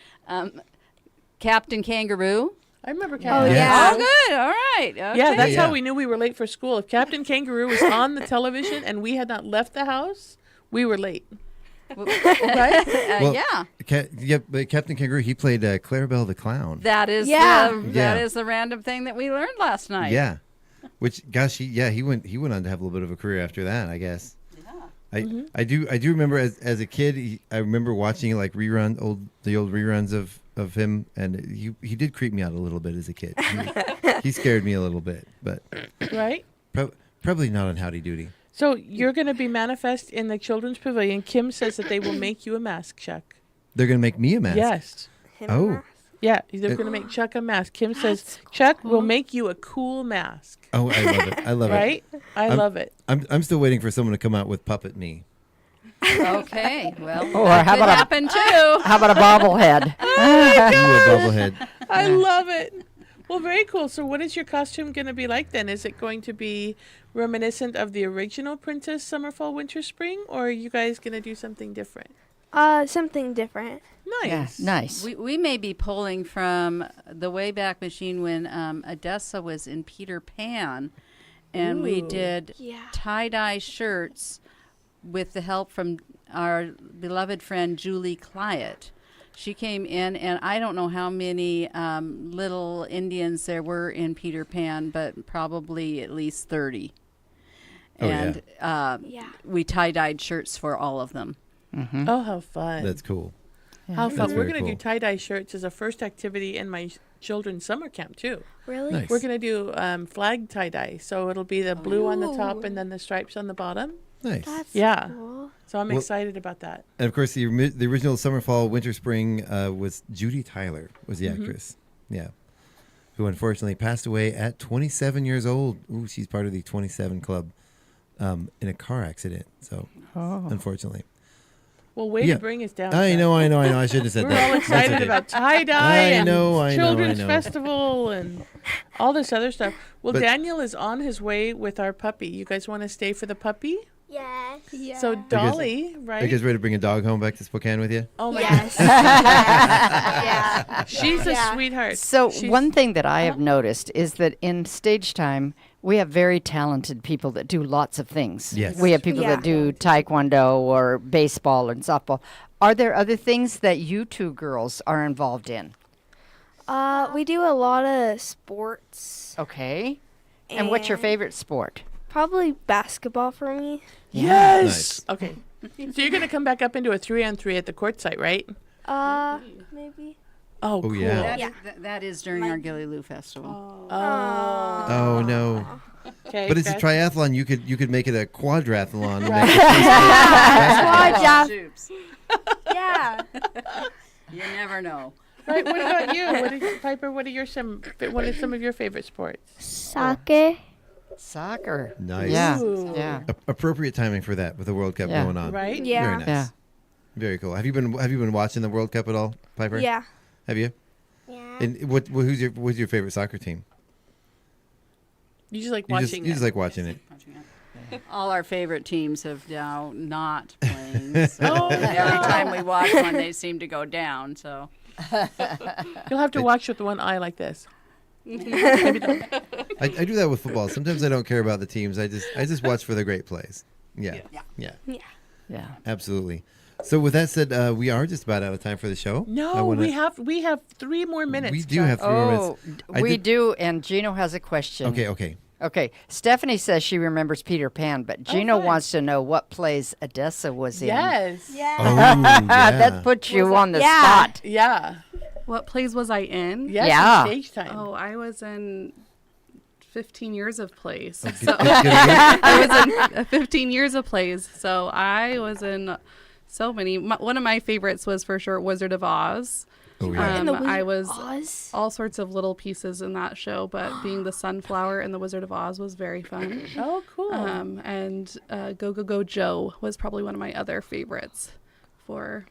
Captain Kangaroo. I remember Captain. Oh, yeah. Oh, good. All right. Okay. Yeah, that's how we knew we were late for school. If Captain Kangaroo was on the television and we had not left the house, we were late. Right? But Captain Kangaroo, he played Clarabelle the Clown. That is that is the random thing that we learned last night. Yeah. Which, gosh, he went on to have a little bit of a career after that, I guess. Yeah. I do remember as a kid, I remember watching like the old reruns of him, and he did creep me out a little bit as a kid. He scared me a little bit, but right. Probably not on Howdy Doody. So you're going to be manifest in the Children's Pavilion. Kim says that they will make you a mask, Chuck. They're going to make me a mask? Yes. Oh. Yeah, they're going to make Chuck a mask. Kim says Chuck will make you a cool mask. Oh, I love it. I love right? it. I love it. I'm still waiting for someone to come out with Puppet Me. Okay, well, how about happen too. How about a bobblehead? A bobblehead. I love it. Well, very cool. So what is your costume going to be like then? Is it going to be reminiscent of the original Princess Summer, Fall, Winter, Spring, or are you guys going to do something different? Something different. Nice. Yeah, nice. We may be pulling from the Wayback Machine when Odessa was in Peter Pan, and we did tie-dye shirts with the help from our beloved friend Julie Clyott. She came in, and I don't know how many little Indians there were in Peter Pan, but probably at least 30. And we tie-dyed shirts for all of them. Mm-hmm. Oh, how fun. That's cool. Yeah. How fun. That's We're going to cool. do tie-dye shirts as a first activity in my children's summer camp, too. Really? Nice. We're going to do flag tie-dye. So it'll be the blue on the top and then the stripes on the bottom. Nice. That's cool. So I'm excited about that. And, of course, the original Summer, Fall, Winter, Spring was Judy Tyler was the actress. Yeah. Who unfortunately passed away at 27 years old. Ooh, she's part of the 27 Club in a car accident. So, unfortunately. Well, way to bring us down. I know. I shouldn't have said We're that. all excited about tie-dye and Children's I know. Festival and all this other stuff. Well, But Daniel is on his way with our puppy. You guys want to stay for the puppy? Yes. Yeah. So Dolly, right? Are you guys ready to bring a dog home back to Spokane with you? Oh my Yes. gosh. Yeah. She's a sweetheart. So one thing that I have noticed is that in stage time, we have very talented people that do lots of things. Yes. We have people that do taekwondo or baseball and softball. Are there other things that you two girls are involved in? We do a lot of sports. Okay. And what's your favorite sport? Probably basketball for me. Yes. Nice. Okay. So you're going to come back up into a 3-on-3 at the court site, right? Maybe. Oh, cool. Yeah. That is during our Gilly-Loo Festival. Oh, no. Okay. But it's a triathlon. You could make it a quadrathlon. And Yeah. You never know. Right. What about you? Piper? What are some of your favorite sports? Soccer. Soccer. Nice. Yeah. Ooh. Yeah. Appropriate timing for that with the World Cup going on. Right? Yeah. Very nice. Yeah. Very cool. Have you been watching the World Cup at all, Piper? Yeah. Have you? Yeah. And who's your favorite soccer team? You just like watching it. You just like watching it. All our favorite teams have now not playing. So every time we watch one, they seem to go down. So you'll have to watch with one eye like this. I do that with football. Sometimes I don't care about the teams. I just watch for the great plays. Yeah. Absolutely. So with that said, we are just about out of time for the show. No, we have 3 more minutes. We do have 3 more minutes. We do, and Gino has a question. Okay. Stephanie says she remembers Peter Pan, but Gino wants to know what plays Odessa was in. Yes. Yeah. Oh, yeah. That puts you on the spot. Yeah. What plays was I in? Yes, Yeah. Stage time. Oh, I was in 15 years of plays. Oh, So I was in 15 years of plays. So I was in so many. One of my favorites was for sure Wizard of Oz. Oh, yeah. I was all sorts of little pieces in that show, but being the Sunflower in the Wizard of Oz was very fun. Oh, cool. And Go Go Go Joe was probably one of my other favorites or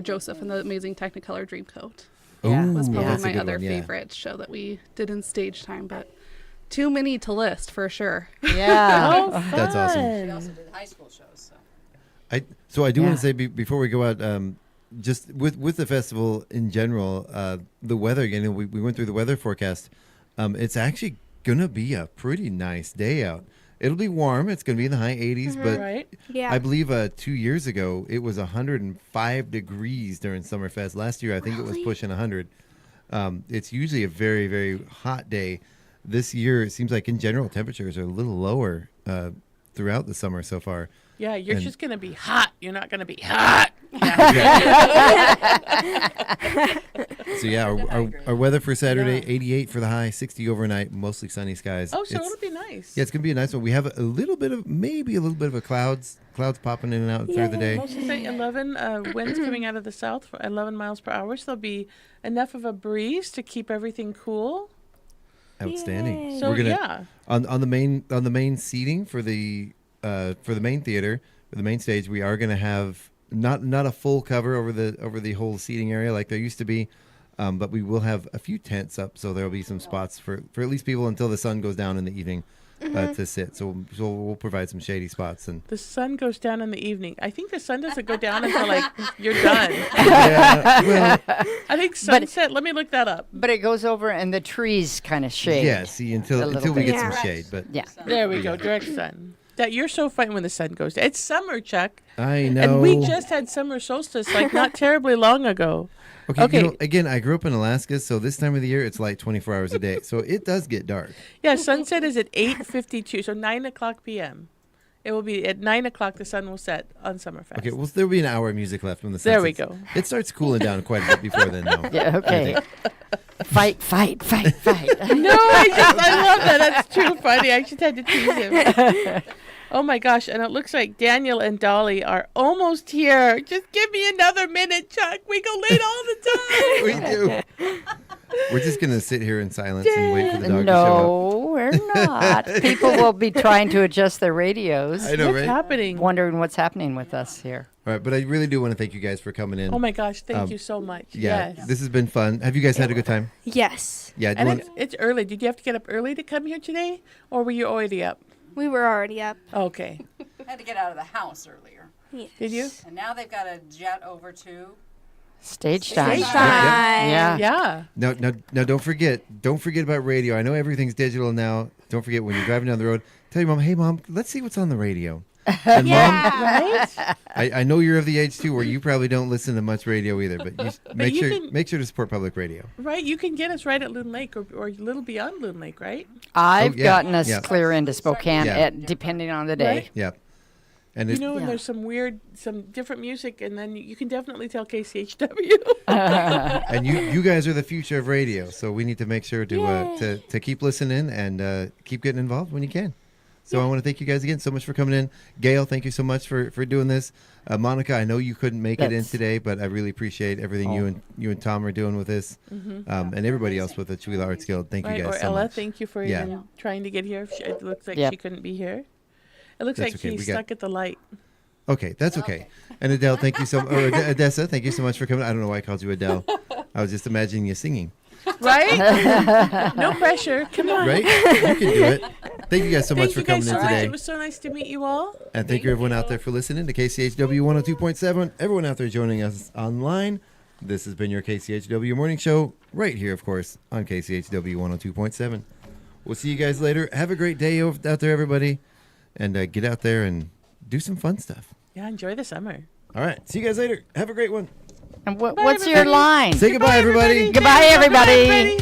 Joseph in the Amazing Technicolor Dreamcoat. Was probably my other favorite show that we did in stage time, but too many to list for sure. Yeah. That's awesome. we also did high school shows. So I do want to say before we go out, just with the festival in general, the weather again. We went through the weather forecast. It's actually gonna be a pretty nice day out. It'll be warm. It's gonna be in the high 80s, but I believe 2 years ago it was 105 degrees during Summerfest. Last year I think it was pushing 100. It's usually a very, very hot day. This year it seems like in general temperatures are a little lower throughout the summer so far. Yeah, you're just going to be hot. You're not going to be hot. So our weather for Saturday, 88 for the high, 60 overnight, mostly sunny skies. Oh, so it'll be nice. Yeah, it's going to be a nice one. We have maybe a little bit of a clouds popping in and out through the day. Mostly say 11 winds coming out of the south for 11 miles per hour. So there'll be enough of a breeze to keep everything cool. Outstanding. Yay. So we're gonna on the main seating for the main theater, for the main stage, we are going to have not a full cover over the whole seating area like there used to be, but we will have a few tents up, so there'll be some spots for at least people until the sun goes down in the evening to sit. So we'll provide some shady spots. And the sun goes down in the evening. I think the sun doesn't go down until like you're done. Well, I think sunset. Let me look that up. But it goes over and the trees kind of shade. Yeah, see until we get some shade, but there we go, direct sun. That you're so fine when the sun goes down. It's summer, Chuck. I know. And we just had summer solstice like not terribly long ago. Okay. You know, again, I grew up in Alaska, so this time of the year it's like 24 hours a day, so it does get dark. Yeah, sunset is at 8:52, so 9 o'clock p.m. It will be at 9 o'clock. The sun will set on Summerfest. Okay, well there'll be an hour of music left when the sun There we sets. go. It starts cooling down quite a bit before then, though. Yeah. Okay. Fight. No, I love that. That's too funny. I just had to tease him. Oh my gosh, and it looks like Daniel and Dolly are almost here. Just give me another minute, Chuck. We go late all the time. We do. We're just going to sit here in silence and wait for the dog to show up. No, we're not. People will be trying to adjust their radios. I know, What's right? happening? Wondering what's happening with us here. All right, but I really do want to thank you guys for coming in. Oh my gosh, thank you so much. Yeah, Yes. this has been fun. Have you guys had a good time? Yes. Yeah. And it's early. Did you have to get up early to come here today, or were you already up? We were already up. Okay. Had to get out of the house earlier. Yes. Did you? And now they've got to jet over to Stage time. Yeah. Now, don't forget about radio. I know everything's digital now. Don't forget when you're driving down the road, tell your mom, hey, Mom, let's see what's on the radio. And Mom, Right? I know you're of the age, too, where you probably don't listen to much radio either, but make sure to support public radio. Right. You can get us right at Loon Lake or a little beyond Loon Lake, right? I've gotten us clear into Spokane, Yeah. depending on the day. Right? Yeah. And You know, and there's some different music, and then you can definitely tell KCHW. and you guys are the future of radio, so we need to make sure to keep listening and keep getting involved when you can. So I want to thank you guys again so much for coming in. Gail, thank you so much for doing this. Monica, I know you couldn't make it in today, but I really appreciate everything you and Tom are doing with this, and everybody else with the Chula Arts Guild. Thank you guys or so Ella, much. thank you for even trying to get here. It looks like she couldn't be here. It looks That's like okay. he's stuck at the light. Okay, that's okay. And Adele, thank you so much. Or Odessa, thank you so much for coming. I don't know why I called you Adele. I was just imagining you singing. Right? No pressure. Come on. Right? You can do it. Thank you guys so much for coming in today. It was so nice to meet you all. And thank you everyone out there for listening to KCHW 102.7. Everyone out there joining us online. This has been your KCHW Morning Show right here, of course, on KCHW 102.7. We'll see you guys later. Have a great day out there, everybody. And get out there and do some fun stuff. Yeah, enjoy the summer. All right. See you guys later. Have a great one. And what's your line? Say goodbye, everybody. Goodbye, everybody.